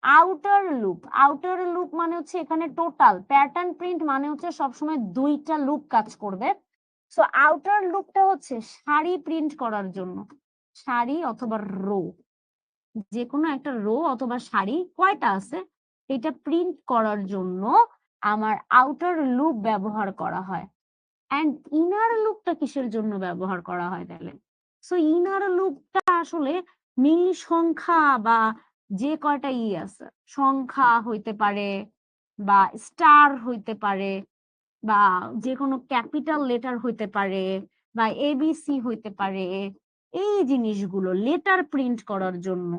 আউটার লুপ মানে হচ্ছে এখানে টোটাল প্যাটার্ন প্রিন্ট মানে হচ্ছে সবসময় 2টা লুপ কাজ করবে। সো আউটার লুপটা হচ্ছে সারি প্রিন্ট করার জন্য, সারি অথবা রো, যে কোনো একটা রো অথবা সারি কয়টা আছে এটা প্রিন্ট করার জন্য আমার আউটার লুপ ব্যবহার করা হয়। এন্ড ইনার লুপটা কিসের জন্য ব্যবহার করা হয় তাহলে? সো ইনার লুপটা আসলে মিল সংখ্যা বা যে কয়টা আছে সংখ্যা হইতে পারে, বা স্টার হইতে পারে, বা যে কোনো ক্যাপিটাল লেটার হইতে পারে, বা এবিসি হইতে পারে, এই জিনিসগুলো লেটার প্রিন্ট করার জন্য।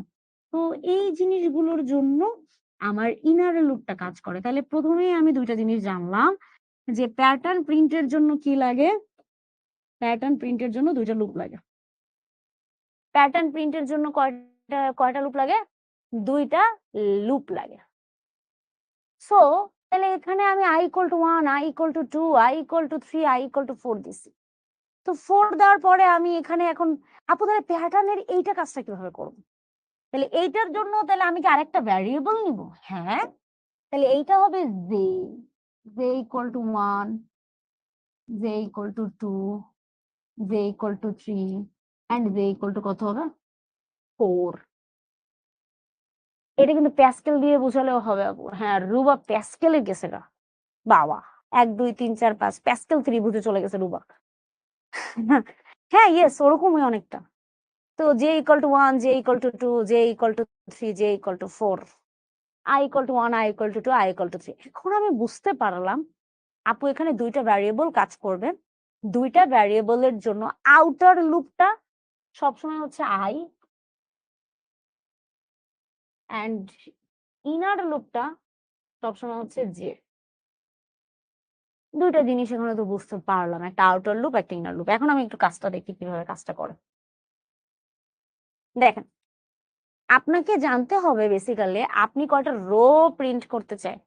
তো এই জিনিসগুলোর জন্য আমার ইনার লুপটা কাজ করে। তাহলে প্রথমেই আমি দুইটা জিনিস জানলাম যে প্যাটার্ন প্রিন্টের জন্য কি লাগে? প্যাটার্ন প্রিন্টের জন্য দুইটা লুপ লাগে। প্যাটার্ন প্রিন্টের জন্য কয়টা লুপ লাগে? দুইটা লুপ লাগে। সো তাহলে এখানে আমি i = 1, i = 2, i = 3, i = 4 দিছি। তো 4 দেওয়ার পরে আমি এখানে এখন আপু তাহলে প্যাটার্নের এইটা কাজটা কিভাবে করব? তাহলে এইটার জন্য তাহলে আমি কি আরেকটা ভ্যারিয়েবল নিব? হ্যাঁ, তাহলে এইটা হবে j, j = 1, j = 2, j = 3, and j = কত হবে? 4। এটা কিন্তু প্যাসকেল দিয়ে বোঝালেও হবে আপু। হ্যাঁ, রুবা প্যাসকেলে গেছে গা। বাবা, 1 2 3 4 5 প্যাসকেল ত্রিভুজে চলে গেছে রুবা। হ্যাঁ, ইয়েস, ওরকমই অনেকটা। তো j = 1, j = 2, j = 3, j = 4, i = 1, i = 2, i = 3। এখন আমি বুঝতে পারলাম আপু এখানে দুইটা ভ্যারিয়েবল কাজ করবে। দুইটা ভ্যারিয়েবলের জন্য আউটার লুপটা সবসময় হচ্ছে i, এন্ড ইনার লুপটা সবসময় হচ্ছে j। দুইটা জিনিস এখানে তো বুঝতে পারলাম, একটা আউটার লুপ, একটা ইনার লুপ। এখন আমি একটু কাজটা দেখি কিভাবে কাজটা করে। দেখেন, আপনাকে জানতে হবে বেসিক্যালি আপনি কয়টা রো প্রিন্ট করতে চান।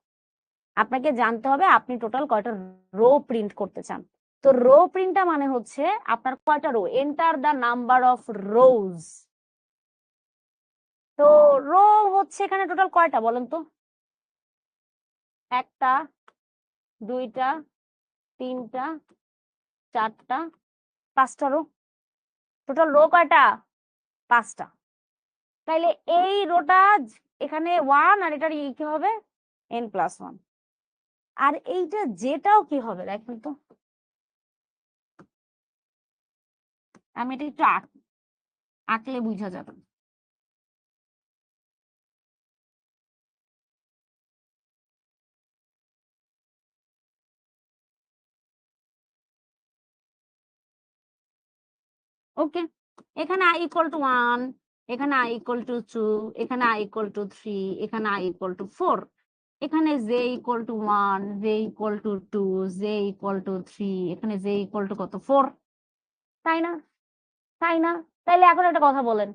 আপনাকে জানতে হবে আপনি টোটাল কয়টা রো প্রিন্ট করতে চান। তো রো প্রিন্টটা মানে হচ্ছে আপনার কয়টা row, enter the number of rows. তো রো হচ্ছে এখানে টোটাল কয়টা বলেন তো? একটা, দুইটা, তিনটা, চারটা, 5টা রো। টোটাল রো কয়টা? 5টা। তাইলে এই রোটা এখানে 1, আর এটার কি হবে? n+1। আর এইটা যেটাও কি হবে দেখেন তো, আমি এটা একটু আঁকলে বুঝা যাবে। ওকে, এখানে i = 1, এখানে i = 2, এখানে i = 3, এখানে i = 4, এখানে j = 1, j = 2, j = 3, এখানে j = কত? 4। তাই না? তাই না? তাইলে এখন একটা কথা বলেন,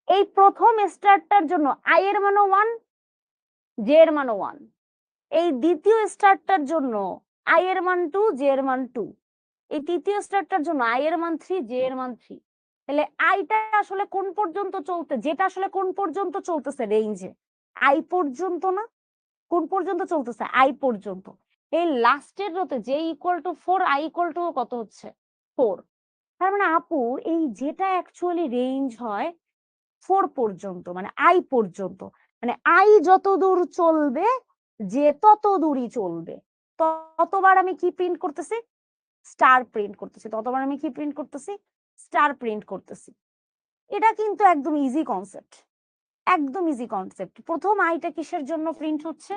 এই প্রথম স্টারটার জন্য i এর মানও 1, j এর মানও 1। এই দ্বিতীয় স্টারটার জন্য i এর মান 2, j এর মান 2। এই তৃতীয় স্টারটার জন্য i এর মান 3, j এর মান 3। তাহলে আইটা আসলে কোন পর্যন্ত যেটা আসলে কোন পর্যন্ত চলতেছে রেঞ্জে? i পর্যন্ত না? কোন পর্যন্ত চলতেছে? i পর্যন্ত। এই লাস্টের রোতে j = 4, i = কত হচ্ছে? 4। তার মানে আপু এই যেটা অ্যাকচুয়ালি রেঞ্জ হয় 4 পর্যন্ত, মানে i পর্যন্ত, মানে i যত দূর চলবে যে তত দূরই চলবে। ততবার আমি কি প্রিন্ট করতেছি? স্টার প্রিন্ট করতেছি। ততবার আমি কি প্রিন্ট করতেছি? স্টার প্রিন্ট করতেছি। এটা কিন্তু একদম ইজি কনসেপ্ট, একদম ইজি কনসেপ্ট। প্রথম আইটা কিসের জন্য প্রিন্ট হচ্ছে?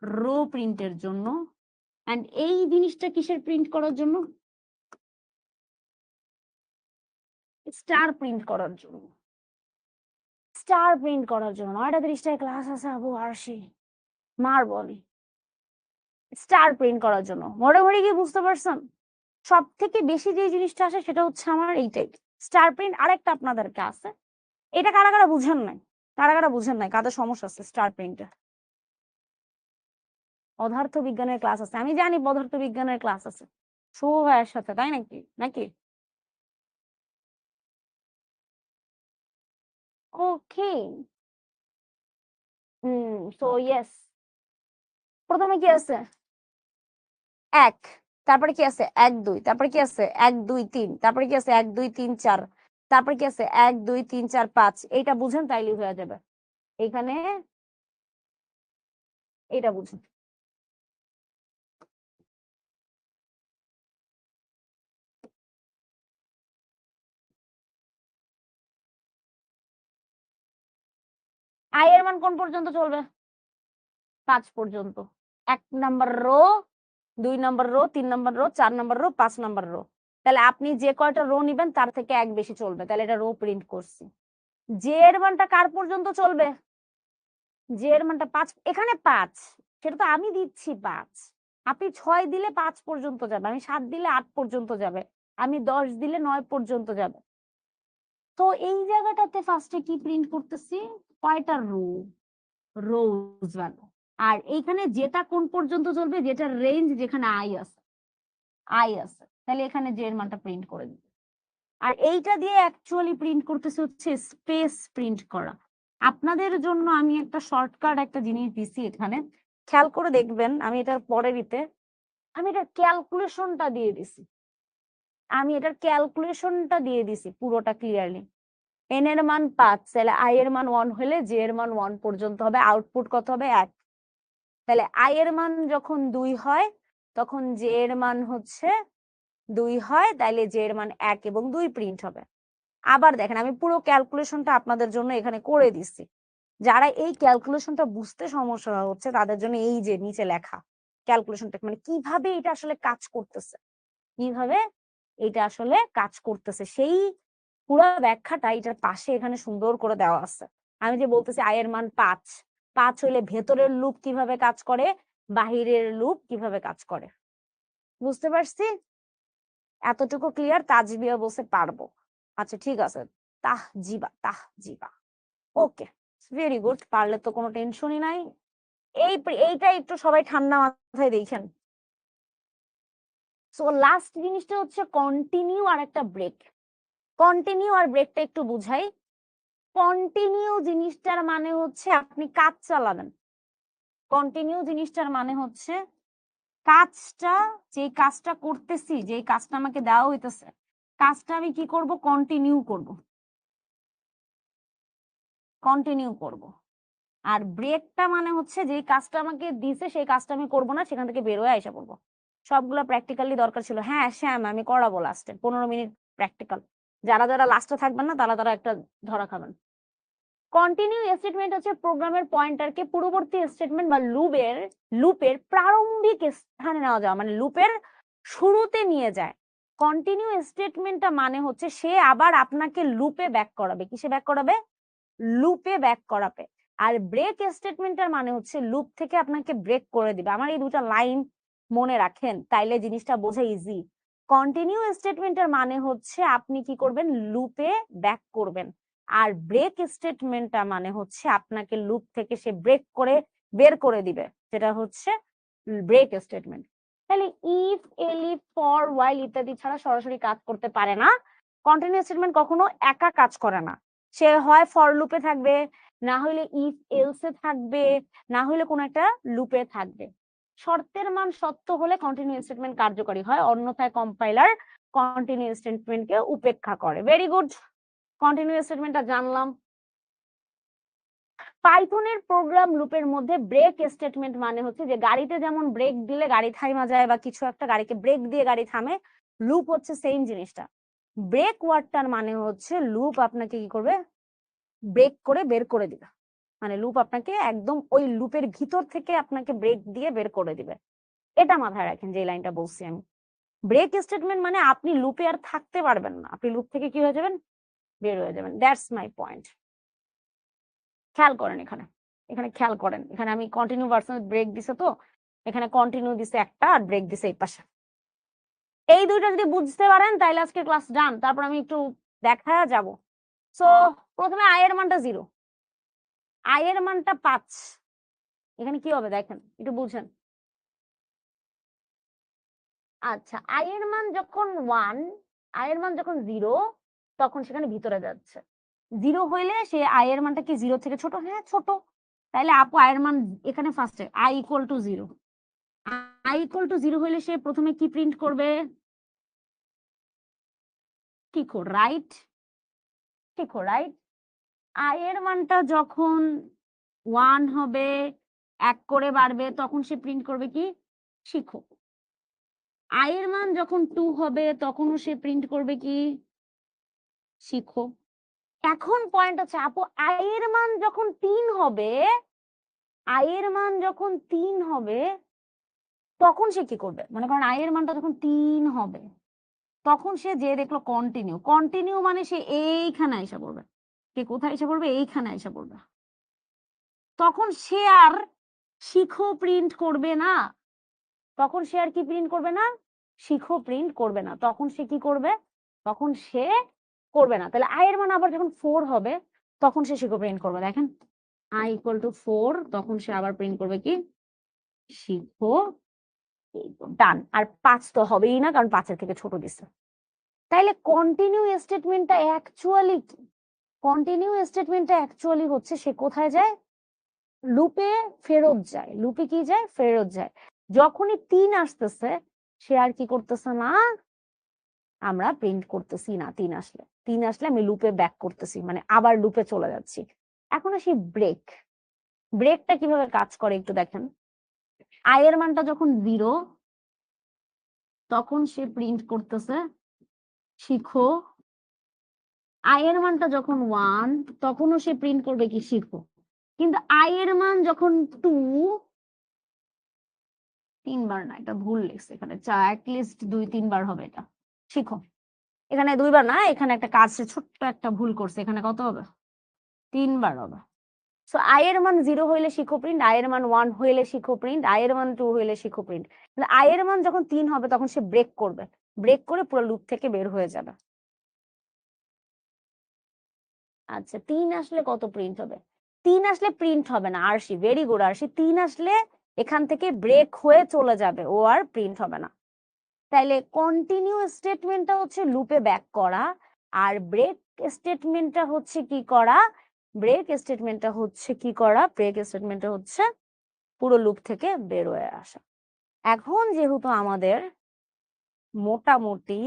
রো প্রিন্টের জন্য। এন্ড এই জিনিসটা কিসের প্রিন্ট করার জন্য? স্টার প্রিন্ট করার জন্য। স্টার প্রিন্ট করার জন্য 9:30টায় ক্লাস আছে আবু আরশি, মার বলি। স্টার প্রিন্ট করার জন্য। মোটামুটি কি বুঝতে পারছেন? সব থেকে বেশি যে জিনিসটা আসে সেটা হচ্ছে আমার এইটাই, স্টার প্রিন্ট। আরেকটা আপনাদেরকে আছে, এটা কারা কারা বুঝেন নাই? কারা কারা বুঝেন নাই? কাদের সমস্যা আছে স্টার প্রিন্টে? পদার্থ বিজ্ঞানের ক্লাস আছে, আমি জানি পদার্থ বিজ্ঞানের ক্লাস আছে শুভ ভাইয়ের সাথে, তাই নাকি? নাকি? ওকে। সো ইয়েস, প্রথমে কি আছে? 1, তারপরে কি আছে? 1 2, তারপরে কি আছে? 1 2 3, তারপরে কি আছে? 1 2 3 4, তারপরে কি আছে? 1 2 3 4 5। এইটা বুঝেন তাইলে হয়ে যাবে। এখানে এটা বুঝেন। আই এর মান কোন পর্যন্ত চলবে? 5 পর্যন্ত। 1 number rho, 2 number rho, 3 number rho, 4 number rho, 5 number rho. তাহলে আপনি যে কয়টা রো নিবেন তার থেকে এক বেশি চলবে, তাহলে এটা রো প্রিন্ট করছি। জে এর মানটা কার পর্যন্ত চলবে? জে এর মানটা 5, এখানে 5, সেটা তো আমি দিচ্ছি 5। আপনি 6 দিলে 5 পর্যন্ত যাবে, আমি 7 দিলে 8 পর্যন্ত যাবে, আমি 10 দিলে 9 পর্যন্ত যাবে। তো এই জায়গাটাতে ফার্স্টে কি প্রিন্ট করতেছি? কয়টা রো? রোজ ভ্যালু। আর এইখানে যেটা কোন পর্যন্ত চলবে, যেটার রেঞ্জ যেখানে আই আছে, আই আছে, তাহলে এখানে জে এর মানটা প্রিন্ট করে দিবে। আর এইটা দিয়ে অ্যাকচুয়ালি প্রিন্ট করতেছে হচ্ছে স্পেস প্রিন্ট করা। আপনাদের জন্য আমি একটা শর্টকাট একটা জিনিস দিছি এখানে, খেয়াল করে দেখবেন। আমি এটার পরে দিতে আমি এটার ক্যালকুলেশনটা দিয়ে দিছি, আমি এটার ক্যালকুলেশনটা দিয়ে দিছি পুরোটা ক্লিয়ারলি। এন এর মান 5, তাহলে আই এর মান 1 হলে জে এর মান 1 পর্যন্ত হবে, আউটপুট কত হবে? 1। তাহলে আই এর মান যখন 2 হয় তখন জে এর মান হচ্ছে 2 হয়, তাইলে জে এর মান 1 এবং 2 প্রিন্ট হবে। আবার দেখেন আমি পুরো ক্যালকুলেশনটা আপনাদের জন্য এখানে করে দিচ্ছি। যারা এই ক্যালকুলেশনটা বুঝতে সমস্যা হচ্ছে তাদের জন্য এই যে নিচে লেখা ক্যালকুলেশনটা, মানে কিভাবে এটা আসলে কাজ করতেছে, কিভাবে এটা আসলে কাজ করতেছে সেই পুরো ব্যাখ্যাটা এটার পাশে এখানে সুন্দর করে দেওয়া আছে। আমি যে বলতেছি আই এর মান 5, 5 হইলে ভেতরের লুপ কিভাবে কাজ করে, বাহিরের লুপ কিভাবে কাজ করে। বুঝতে পারছি? এতটুকু ক্লিয়ার? তাজবিয়া বলতে পারবো। আচ্ছা ঠিক আছে, তাহজিবা। ওকে, ভেরি গুড, পারলে তো কোনো টেনশনই নাই। এইটা একটু সবাই ঠান্ডা মাথায় দেখেন। সো লাস্ট জিনিসটা হচ্ছে কন্টিনিউ আর একটা ব্রেক। কন্টিনিউ আর ব্রেকটা একটু বুঝাই। কন্টিনিউ জিনিসটার মানে হচ্ছে আপনি কাজ চালাবেন। কন্টিনিউ জিনিসটার মানে হচ্ছে কাজটা, যে কাজটা করতেছি, যে কাজটা আমাকে দেওয়া হইতেছে, কাজটা আমি কি করব? কন্টিনিউ করব, কন্টিনিউ করব। আর ব্রেকটা মানে হচ্ছে যে কাজটা আমাকে দিছে সেই কাজটা আমি করব না, সেখান থেকে বের হয়ে আইসা পড়বো। সবগুলো প্র্যাকটিক্যালি দরকার ছিল। হ্যাঁ শ্যাম, আমি করাবো লাস্টে 15 মিনিট প্র্যাকটিক্যাল। যারা যারা লাস্টে থাকবেন না তারা তারা একটা ধরা খাবেন। কন্টিনিউ স্টেটমেন্ট হচ্ছে প্রোগ্রামের পয়েন্টারকে পূর্ববর্তী স্টেটমেন্ট বা লুপের প্রারম্ভিক স্থানে নেওয়া যাওয়া, মানে লুপের শুরুতে নিয়ে যায়। কন্টিনিউ স্টেটমেন্টটা মানে হচ্ছে সে আবার আপনাকে লুপে ব্যাক করাবে। কিসে ব্যাক করাবে? লুপে ব্যাক করাবে। আর ব্রেক স্টেটমেন্টের মানে হচ্ছে লুপ থেকে আপনাকে ব্রেক করে দিবে। আমার এই দুটা লাইন মনে রাখেন, তাইলে জিনিসটা বোঝা ইজি। কন্টিনিউ স্টেটমেন্টের মানে হচ্ছে আপনি কি করবেন? লুপে ব্যাক করবেন। আর ব্রেক স্টেটমেন্টটা মানে হচ্ছে আপনাকে লুপ থেকে সে ব্রেক করে বের করে দিবে, যেটা হচ্ছে ব্রেক স্টেটমেন্ট। তাহলে ইফ, এলিফ, ফর, হোয়াইল ইত্যাদি ছাড়া সরাসরি কাজ করতে পারে না। কন্টিনিউ স্টেটমেন্ট কখনো একা কাজ করে না। সে হয় ফর লুপে থাকবে, না হইলে ইফ এলসে থাকবে, না হইলে কোন একটা লুপে থাকবে। শর্তের মান সত্য হলে কন্টিনিউ স্টেটমেন্ট কার্যকরী হয়, অন্যথায় কম্পাইলার কন্টিনিউ স্টেটমেন্টকে উপেক্ষা করে। ভেরি গুড, কন্টিনিউ স্টেটমেন্টটা জানলাম। পাইথনের প্রোগ্রাম লুপের মধ্যে ব্রেক স্টেটমেন্ট মানে হচ্ছে যে গাড়িতে যেমন ব্রেক দিলে গাড়ি থাইমা যায় বা কিছু একটা গাড়িকে ব্রেক দিয়ে গাড়ি থামে, লুপ হচ্ছে সেম জিনিসটা। ব্রেক ওয়ার্ডটার মানে হচ্ছে লুপ আপনাকে কি করবে, ব্রেক করে বের করে দিবে, মানে লুপ আপনাকে একদম ওই লুপের ভিতর থেকে আপনাকে ব্রেক দিয়ে বের করে দিবে। এটা মাথায় রাখেন যে লাইনটা বলছি আমি। ব্রেক স্টেটমেন্ট মানে আপনি লুপে আর থাকতে পারবেন না, আপনি লুপ থেকে কি হয়ে যাবেন, বের হয়ে যাবেন। That's my point. খেয়াল করেন এখানে, এখানে খেয়াল করেন, এখানে আমি কন্টিনিউ ভার্সেস ব্রেক দিছে, তো এখানে কন্টিনিউ দিছে একটা আর ব্রেক দিছে এই পাশে। এই দুইটা যদি বুঝতে পারেন তাহলে আজকে ক্লাস ডান। তারপর আমি একটু দেখা যাব। সো প্রথমে আই এর মানটা 0, আই এর মানটা 5, এখানে কি হবে দেখেন একটু বুঝেন। আচ্ছা, আই এর মান যখন 1, আই এর মান যখন 0, তখন সেখানে ভিতরে যাচ্ছে। 0 হইলে সে আই এর মানটা কি 0 থেকে ছোট? হ্যাঁ ছোট। তাহলে আপু আই এর মান এখানে ফার্স্টে I equal to 0, I equal to 0 হইলে সে প্রথমে কি প্রিন্ট করবে? ঠিক রাইট, ঠিক রাইট। আই এর মানটা যখন 1 হবে, 1 করে বাড়বে, তখন সে প্রিন্ট করবে কি? শিখো। আই এর মান যখন 2 হবে তখনও সে প্রিন্ট করবে কি? শিখো। এখন পয়েন্ট হচ্ছে আপু আই এর মান যখন 3 হবে, আই এর মান যখন 3 হবে তখন সে কি করবে? মনে করেন আই এর মানটা যখন 3 হবে তখন সে যে দেখলো কন্টিনিউ, কন্টিনিউ মানে সে এইখানে এসে পড়বে। সে কোথায় এসে পড়বে? এইখানে এসে পড়বে। তখন সে আর শিখো প্রিন্ট করবে না, তখন সে আর কি প্রিন্ট করবে না? শিখো প্রিন্ট করবে না। তখন সে কি করবে? তখন সে করবে না। তাহলে আই এর মান আবার যখন 4 হবে তখন সে শিখো প্রিন্ট করবে। দেখেন আই ইকুয়াল টু 4, তখন সে আবার প্রিন্ট করবে কি? শিখো। ডান। আর 5 তো হবেই না, কারণ 5 এর থেকে ছোট দিচ্ছে। তাইলে কন্টিনিউ স্টেটমেন্টটা অ্যাকচুয়ালি কি? কন্টিনিউ স্টেটমেন্টটা অ্যাকচুয়ালি হচ্ছে সে কোথায় যায়? লুপে ফেরত যায়। লুপে কি যায়? ফেরত যায়। যখনই 3 আসতেছে সে আর কি করতেছে না, আমরা প্রিন্ট করতেছি না। 3 আসলে, 3 আসলে আমি লুপে ব্যাক করতেছি, মানে আবার লুপে চলে যাচ্ছি। এখন আসি ব্রেক। ব্রেকটা কিভাবে কাজ করে একটু দেখেন। আই এর মানটা যখন 0, তখন সে প্রিন্ট করতেছে শিখো। আই এর মানটা যখন 1, তখনও সে প্রিন্ট করবে কি? শিখো। কিন্তু আই এর মান যখন 2, 3 বার না, এটা ভুল লিখছে এখানে, অ্যাটলিস্ট 2-3 বার হবে এটা। শিখো। এখানে 2 বার না, এখানে একটা কাজে ছোট্ট একটা ভুল করছে। এখানে কত হবে? 3 বার হবে। সো আই এর মান 0 হইলে শিখো প্রিন্ট, আই এর মান 1 হইলে শিখো প্রিন্ট, আই এর মান 2 হইলে শিখো প্রিন্ট। আই এর মান যখন 3 হবে তখন সে ব্রেক করবে, ব্রেক করে পুরো লুপ থেকে বের হয়ে যাবে। আচ্ছা 3 আসলে কত প্রিন্ট হবে? 3 আসলে প্রিন্ট হবে না আরশি, ভেরি গুড আরশি। 3 আসলে এখান থেকে ব্রেক হয়ে চলে যাবে, ও আর প্রিন্ট হবে না। তাইলে কন্টিনিউ স্টেটমেন্টটা হচ্ছে লুপে ব্যাক করা, আর ব্রেক স্টেটমেন্টটা হচ্ছে কি করা? ব্রেক স্টেটমেন্টটা হচ্ছে কি করা? ব্রেক স্টেটমেন্টটা হচ্ছে পুরো লুপ থেকে বের হয়ে আসা। এখন যেহেতু আমাদের মোটামুটি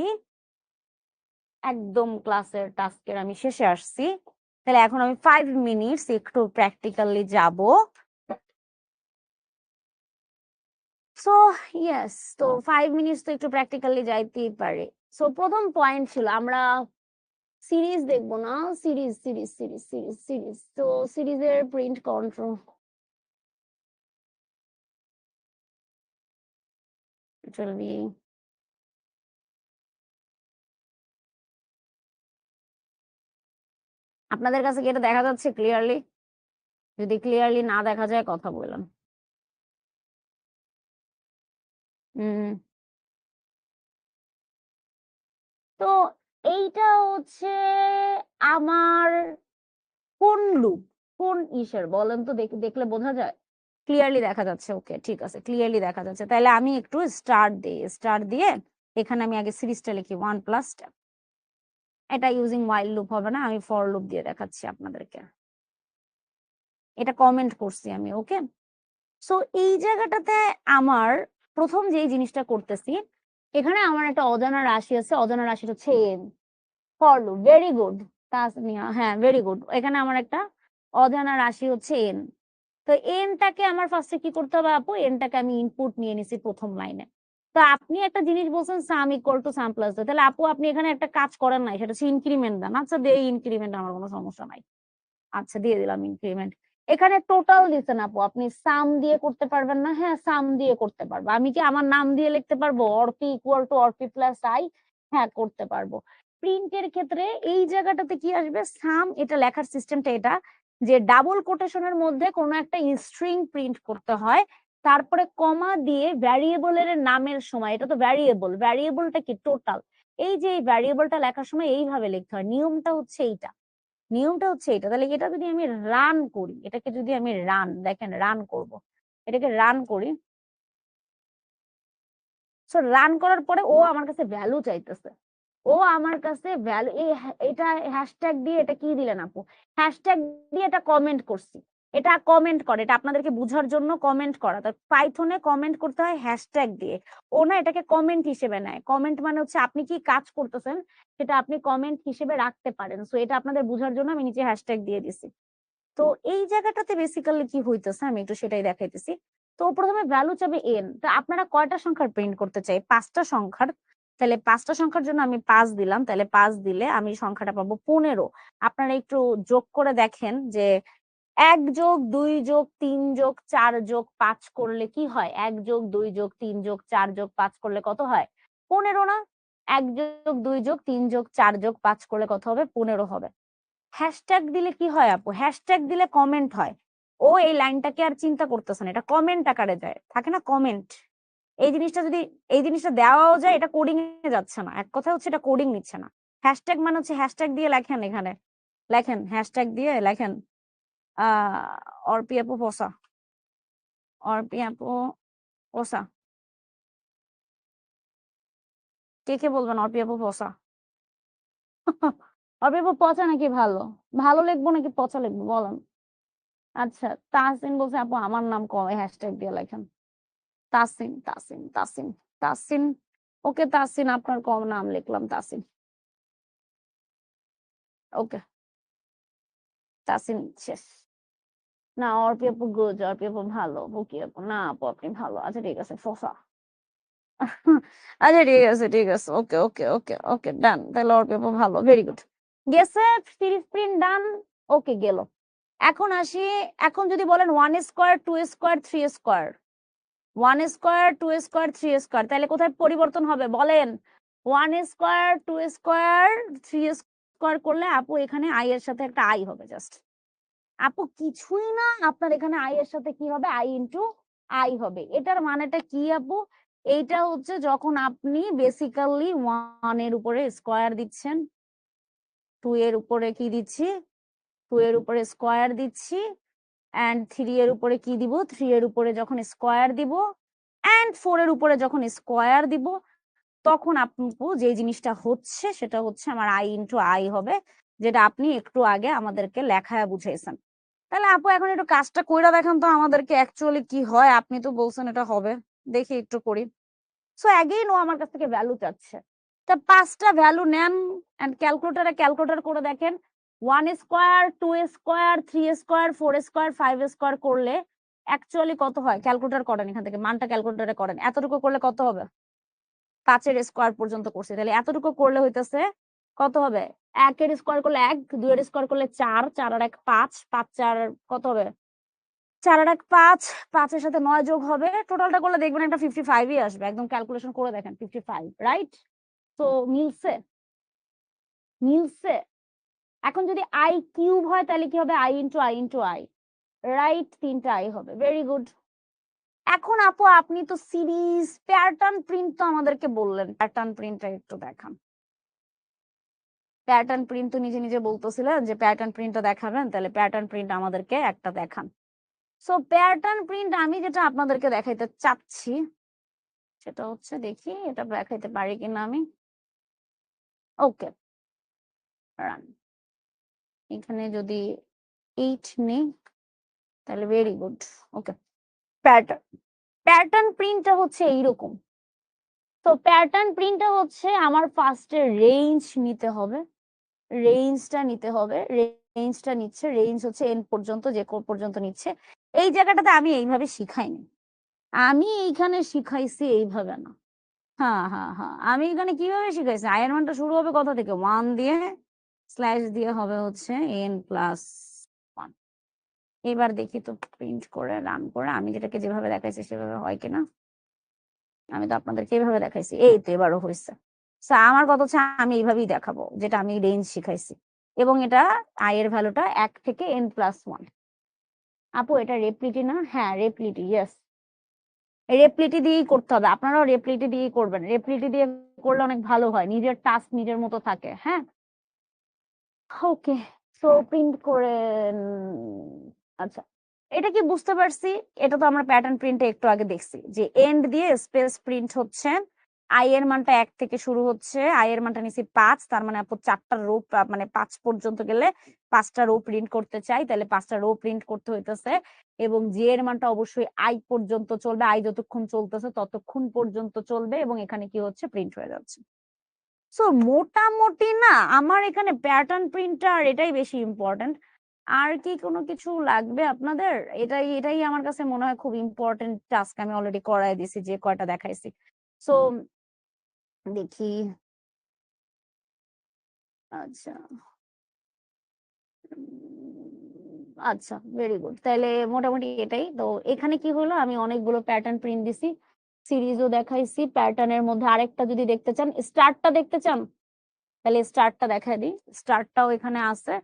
একদম ক্লাসের টাস্কের আমি শেষে আসছি, তাহলে এখন আমি 5 মিনিটস একটু প্র্যাকটিক্যালি যাব। সো ইয়েস, তো 5 মিনিটস তো একটু প্র্যাকটিক্যালি যাইতেই পারে। সো প্রথম পয়েন্ট ছিল আমরা সিরিজ দেখবো না, series series series series series. তো সিরিজের প্রিন্ট কন্ট্রোল চলবি। আপনাদের কাছে কি এটা দেখা যাচ্ছে ক্লিয়ারলি? যদি ক্লিয়ারলি না দেখা যায় কথা বললাম। তো এইটা হচ্ছে আমার কোন লুপ, কোন ইসের বলেন তো, দেখলে বোঝা যায়? ক্লিয়ারলি দেখা যাচ্ছে? ওকে ঠিক আছে, ক্লিয়ারলি দেখা যাচ্ছে। তাহলে আমি একটু স্টার্ট দিই, স্টার্ট দিয়ে এখানে আমি আগে সিরিজটা লিখি 1 প্লাস স্টেপ। এটা ইউজিং হোয়াইল লুপ হবে না, আমি ফর লুপ দিয়ে দেখাচ্ছি আপনাদেরকে। এটা কমেন্ট করছি আমি, ওকে। সো এই জায়গাটাতে আমার প্রথম যে জিনিসটা করতেছি, এখানে আমার একটা অজানা রাশি আছে, অজানা রাশিটা হচ্ছে N. For loop, very good Tasnia, হ্যাঁ ভেরি গুড। এখানে আমার একটা অজানা রাশি হচ্ছে এন। তো এনটাকে আমার ফার্স্টে কি করতে হবে আপু? এনটাকে আমি ইনপুট নিয়ে নিছি প্রথম লাইনে। তো আপনি একটা জিনিস বলছেন সাম ইকুয়াল টু সাম প্লাস দেয়। তাহলে আপু আপনি এখানে একটা কাজ করেন নাই, সেটা হচ্ছে ইনক্রিমেন্ট দেন। আচ্ছা দেই ইনক্রিমেন্ট, আমার কোনো সমস্যা নাই। আচ্ছা দিয়ে দিলাম ইনক্রিমেন্ট। এখানে টোটাল দিছেন আপু, আপনি সাম দিয়ে করতে পারবেন না? হ্যাঁ সাম দিয়ে করতে পারবো। আমি কি আমার নাম দিয়ে লিখতে পারবো Arpi equal to Arpi plus I? হ্যাঁ করতে পারবো। প্রিন্টের ক্ষেত্রে এই জায়গাটাতে কি আসবে? সাম, এটা লেখার সিস্টেমটা এটা যে ডাবল কোটেশনের মধ্যে কোনো একটা স্ট্রিং প্রিন্ট করতে হয়, তারপরে কমা দিয়ে ভ্যারিয়েবলের নামের সময়, এটা তো ভ্যারিয়েবল, ভ্যারিয়েবলটা কি টোটাল, এই যে এই ভ্যারিয়েবলটা লেখার সময় এইভাবে লিখতে হয়। নিয়মটা হচ্ছে এইটা, নিয়মটা হচ্ছে এটা। তাহলে এটা যদি আমি রান করি, এটাকে যদি আমি রান, দেখেন রান করব, এটাকে রান করি। সো রান করার পরে ও আমার কাছে ভ্যালু চাইতেছে, ও আমার কাছে ভ্যালু, এটা হ্যাশট্যাগ দিয়ে, এটা কি দিলেন আপু? হ্যাশট্যাগ দিয়ে এটা কমেন্ট করছি। এটা কমেন্ট করে, এটা আপনাদেরকে বুঝার জন্য কমেন্ট করা। তো পাইথনে কমেন্ট করতে হয় হ্যাশট্যাগ দিয়ে। ও না এটাকে কমেন্ট হিসেবে নেয়। কমেন্ট মানে হচ্ছে আপনি কি কাজ করতেছেন সেটা আপনি কমেন্ট হিসেবে রাখতে পারেন। সো এটা আপনাদের বুঝার জন্য আমি নিচে হ্যাশট্যাগ দিয়ে দিছি। তো এই জায়গাটাতে বেসিক্যালি কি হইতেছে আমি একটু সেটাই দেখাইতেছি। তো প্রথমে ভ্যালু চাবে এন। তো আপনারা কয়টা সংখ্যার প্রিন্ট করতে চাই? 5টা সংখ্যার। তাহলে 5টা সংখ্যার জন্য আমি 5 দিলাম। তাহলে 5 দিলে আমি সংখ্যাটা পাবো 15। আপনারা একটু যোগ করে দেখেন যে 1 যোগ 2 যোগ 3 যোগ 4 যোগ 5 করলে কি হয়? 1 যোগ 2 যোগ 3 যোগ 4 যোগ 5 করলে কত হয়? 15 না? 1 যোগ 2 যোগ 3 যোগ 4 যোগ 5 করলে কত হবে? 15 হবে। হ্যাশট্যাগ দিলে কি হয় আপু? হ্যাশট্যাগ দিলে কমেন্ট হয়। ও এই লাইনটাকে আর চিন্তা করতেছে না, এটা কমেন্ট আকারে যায়, থাকে না কমেন্ট। এই জিনিসটা যদি, এই জিনিসটা দেওয়াও যায়, এটা কোডিং এ যাচ্ছে না। এক কথা হচ্ছে এটা কোডিং নিচ্ছে না। হ্যাশট্যাগ মানে হচ্ছে হ্যাশট্যাগ দিয়ে লেখেন, এখানে লেখেন হ্যাশট্যাগ দিয়ে লেখেন অর্পি আপু পোসা, অর্পি আপু পোসা। কে কে বলবেন অর্পি আপু পোসা? অর্পি আপু পচা নাকি ভালো? ভালো লিখবো নাকি পচা লিখবো বলেন? আচ্ছা তাহসিন বলছে আপু আমার নাম কবে হ্যাশট্যাগ দিয়ে লেখেন। তাসিন, তাসিন, তাসিন, তাসিন। ওকে তাসিন, আপনার কম নাম লিখলাম তাসিন। ওকে তাসিন শেষ। না অর্পি আপু গুড, অর্পি আপু ভালো, বুকি আপু না আপু আপনি ভালো। আচ্ছা ঠিক আছে ফসা। আচ্ছা ঠিক আছে ঠিক আছে, ওকে ওকে ওকে ওকে ডান। তাহলে অর্পি আপু ভালো, ভেরি গুড। গেছে সিরিজ প্রিন্ট ডান। ওকে গেল। এখন আসি, এখন যদি বলেন 1 square 2 square 3 square, 1 square 2 square 3 square, তাহলে কোথায় পরিবর্তন হবে বলেন? 1 স্কোয়ার 2 স্কোয়ার 3 স্কোয়ার করলে আপু এখানে আই এর সাথে একটা আই হবে জাস্ট। আপু কিছুই না, আপনার এখানে আই এর সাথে কি হবে? আই ইন্টু আই হবে। এটার মানেটা কি আপু? এইটা হচ্ছে যখন আপনি বেসিক্যালি 1 এর উপরে স্কোয়ার দিচ্ছেন, 2 এর উপরে কি দিচ্ছি? 2 এর উপরে স্কোয়ার দিচ্ছি, এন্ড 3 এর উপরে কি দিব? 3 এর উপরে যখন স্কোয়ার দিব, এন্ড 4 এর উপরে যখন স্কোয়ার দিব, তখন আপু যে জিনিসটা হচ্ছে সেটা হচ্ছে আমার আই ইন্টু আই হবে, যেটা আপনি একটু আগে আমাদেরকে লেখায় বুঝাইছেন। তাহলে আপু এখন একটু কাজটা কইরা দেখান তো আমাদেরকে অ্যাকচুয়ালি কি হয়। আপনি তো বলছেন এটা হবে, দেখি একটু করি। সো অ্যাগেইন ও আমার কাছ থেকে ভ্যালু চাচ্ছে। তা 5টা ভ্যালু নেন এন্ড ক্যালকুলেটরে ক্যালকুলেটর করে দেখেন। 1 square 2 square 3 square 4 square 5 square করলে অ্যাকচুয়ালি কত হয়? ক্যালকুলেটর করেন, এখান থেকে মানটা ক্যালকুলেটরে করেন। এতটুকু করলে কত হবে? 5 এর স্কোয়ার পর্যন্ত করছি, তাহলে এতটুকু করলে হইতেছে কত হবে? 1 এর স্কোয়ার করলে 1, 2 এর স্কোয়ার করলে 4, 4 আর 1 5, 5 4 কত হবে? 4 আর 1 5, 5 এর সাথে 9 যোগ হবে। টোটালটা করলে দেখবেন একটা 55ই আসবে। একদম ক্যালকুলেশন করে দেখেন 55, রাইট? তো মিলছে, মিলছে। এখন যদি আই কিউব হয় তাহলে কি হবে? I into I into I, right? 3টা আই হবে, ভেরি গুড। এখন আপু আপনি তো সিরিজ প্যাটার্ন প্রিন্ট তো আমাদেরকে বললেন, প্যাটার্ন প্রিন্টটা একটু দেখান। প্যাটার্ন প্রিন্ট তো নিজে নিজে বলতেছিলেন যে প্যাটার্ন প্রিন্টটা দেখাবেন, তাহলে প্যাটার্ন প্রিন্ট আমাদেরকে একটা দেখান। সো প্যাটার্ন প্রিন্ট আমি যেটা আপনাদেরকে দেখাইতে চাচ্ছি সেটা হচ্ছে, দেখি এটা দেখাইতে পারি কিনা আমি। ওকে রান। এখানে যদি 8 নেই তাহলে ভেরি গুড। ওকে প্যাটার্ন, প্যাটার্ন প্রিন্টটা হচ্ছে এইরকম। তো প্যাটার্ন প্রিন্টটা হচ্ছে আমার ফার্স্টে রেঞ্জ নিতে হবে, রেঞ্জটা নিতে হবে। রেঞ্জটা নিচ্ছে, রেঞ্জ হচ্ছে এন পর্যন্ত, যে পর্যন্ত নিচ্ছে। এই জায়গাটাতে আমি এইভাবে শিখাইনি, আমি এইখানে শিখাইছি এইভাবে না। হ্যাঁ, আমি এখানে কিভাবে শিখাইছি, আই এর মানটা শুরু হবে কথা থেকে, 1 দিয়ে স্ল্যাশ দিয়ে হবে হচ্ছে n+1। এবার দেখি তো প্রিন্ট করে রান করে আমি যেটাকে যেভাবে দেখাইছি সেভাবে হয় কিনা। আমি তো আপনাদেরকে এইভাবে দেখাইছি, এই তো এবারও হয়েছে। আমার কথা হচ্ছে আমি এইভাবেই দেখাবো, যেটা আমি রেঞ্জ শিখাইছি, এবং এটা আই এর ভ্যালুটা 1 থেকে n+1। আপু এটা রেপ্লিটি না? হ্যাঁ রেপ্লিটি, ইয়েস রেপ্লিটি দিয়েই করতে হবে, আপনারাও রেপ্লিটি দিয়েই করবেন, রেপ্লিটি দিয়ে করলে অনেক ভালো হয়, নিজের টাস্ক নিজের মতো থাকে। হ্যাঁ ওকে, সো প্রিন্ট করে আচ্ছা, এটা কি বুঝতে পারছি, এটা তো আমরা প্যাটার্ন প্রিন্টে একটু আগে দেখছি যে এন্ড দিয়ে স্পেস প্রিন্ট হচ্ছে, আই এর মানটা 1 থেকে শুরু হচ্ছে, আই এর মানটা নিছি 5, তার মানে আপু 4টা রো, মানে 5 পর্যন্ত গেলে 5টা রো প্রিন্ট করতে চাই, তাহলে 5টা রো প্রিন্ট করতে হইতেছে, এবং জে এর মানটা অবশ্যই আই পর্যন্ত চলবে, আই যতক্ষণ চলতেছে ততক্ষণ পর্যন্ত চলবে, এবং এখানে কি হচ্ছে প্রিন্ট হয়ে যাচ্ছে। সো মোটামুটি না আমার এখানে প্যাটার্ন প্রিন্টটা আর এটাই বেশি ইম্পর্টেন্ট। আর কি কোনো কিছু লাগবে আপনাদের? এটাই আমার কাছে মনে হয় খুব ইম্পর্টেন্ট টাস্ক, আমি অলরেডি করাই দিছি যে কয়টা দেখাইছি। সো দেখি, আচ্ছা আচ্ছা ভেরি গুড, তাহলে মোটামুটি এটাই তো। এখানে কি হলো, আমি অনেকগুলো প্যাটার্ন প্রিন্ট দিছি, সিরিজও দেখাইছি, প্যাটার্নের মধ্যে আরেকটা যদি দেখতে চান, স্টার্টটা দেখতে চান তাহলে স্টার্টটা দেখাই দিই, স্টার্টটাও এখানে আছে।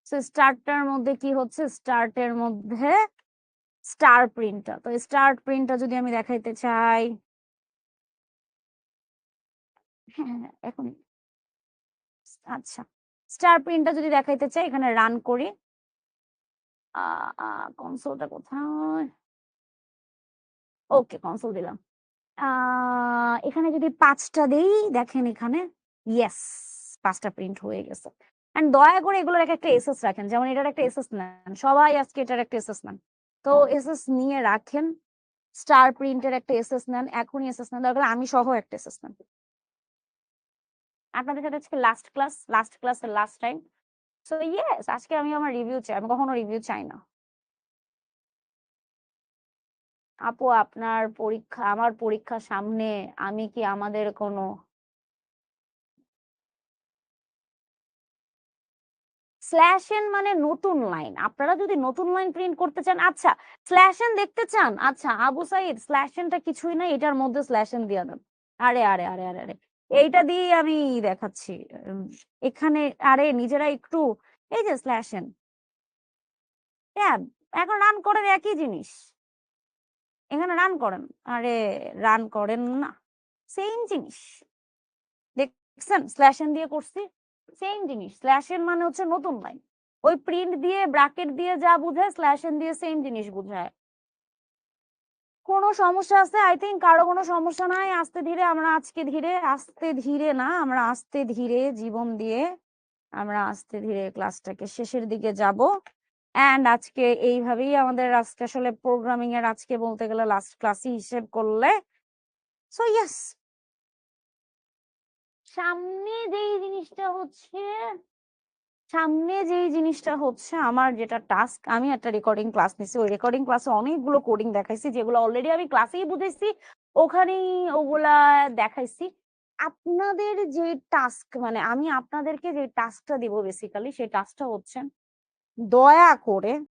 সো স্টার্টটার মধ্যে কি হচ্ছে, স্টার্টের মধ্যে স্টার প্রিন্টটা, তো স্টার প্রিন্টটা যদি আমি দেখাইতে চাই, হ্যাঁ এখন আচ্ছা, স্টার প্রিন্টটা যদি দেখাইতে চাই এখানে রান করি, কনসোলটা কোথায়, ওকে কনসোল দিলাম, এখানে যদি 5টা দেই, দেখেন এখানে ইয়েস 5টা প্রিন্ট হয়ে গেছে। এন্ড দয়া করে এগুলোর একটা এসএস রাখেন, যেমন এটার একটা এসএস নেন, সবাই আজকে এটার একটা এসএস নেন, তো এসএস নিয়ে রাখেন, স্টার প্রিন্টের একটা এসএস নেন, এখনই এসএস নেন, দরকার আমি সহ একটা এসএস নেন। আপনাদের সাথে আজকে লাস্ট ক্লাসের লাস্ট টাইম, সো ইয়েস আজকে আমি আমার রিভিউ চাই, আমি কখনো রিভিউ চাই না। আপু আপনার পরীক্ষা, আমার পরীক্ষা সামনে, আমি কি আমাদের কোনো স্ল্যাশ এন মানে নতুন লাইন, আপনারা যদি নতুন লাইন প্রিন্ট করতে চান, আচ্ছা স্ল্যাশ এন দেখতে চান, আচ্ছা আবু সাইদ স্ল্যাশ এনটা কিছুই না, এটার মধ্যে স্ল্যাশ এন দিয়ে দেন, আরে আরে আরে আরে আরে এইটা দিয়ে আমি দেখাচ্ছি, এখানে আরে নিজেরা একটু, এই যে স্ল্যাশ এন ট্যাব, এখন রান করেন একই জিনিস, এখানে রান করেন, আরে রান করেন না, সেম জিনিস, দেখছেন স্ল্যাশ এন দিয়ে করছি, সেম জিনিস, স্ল্যাশ এন মানে হচ্ছে নতুন লাইন, ওই প্রিন্ট দিয়ে ব্র্যাকেট দিয়ে যা বুঝায় স্ল্যাশ এন দিয়ে সেম জিনিস বুঝায়। কোনো সমস্যা আছে? আই থিঙ্ক কারো কোনো সমস্যা নাই, আস্তে ধীরে আমরা আজকে ধীরে, আস্তে ধীরে না আমরা আস্তে ধীরে জীবন দিয়ে আমরা আস্তে ধীরে ক্লাসটাকে শেষের দিকে যাব। এন্ড আজকে এইভাবেই আমাদের আজকে আসলে প্রোগ্রামিং এর আজকে বলতে গেলে লাস্ট ক্লাসই হিসেব করলে, সো ইয়েস সামনে যেই জিনিসটা হচ্ছে, আমার যেটা টাস্ক, আমি একটা রেকর্ডিং ক্লাস নিছি, ওই রেকর্ডিং ক্লাসে অনেকগুলো কোডিং দেখাইছি যেগুলো অলরেডি আমি ক্লাসেই বুঝাইছি, ওখানেই ওগুলা দেখাইছি। আপনাদের যে টাস্ক, মানে আমি আপনাদেরকে যে টাস্কটা দিব বেসিক্যালি, সেই টাস্কটা হচ্ছে দয়া করে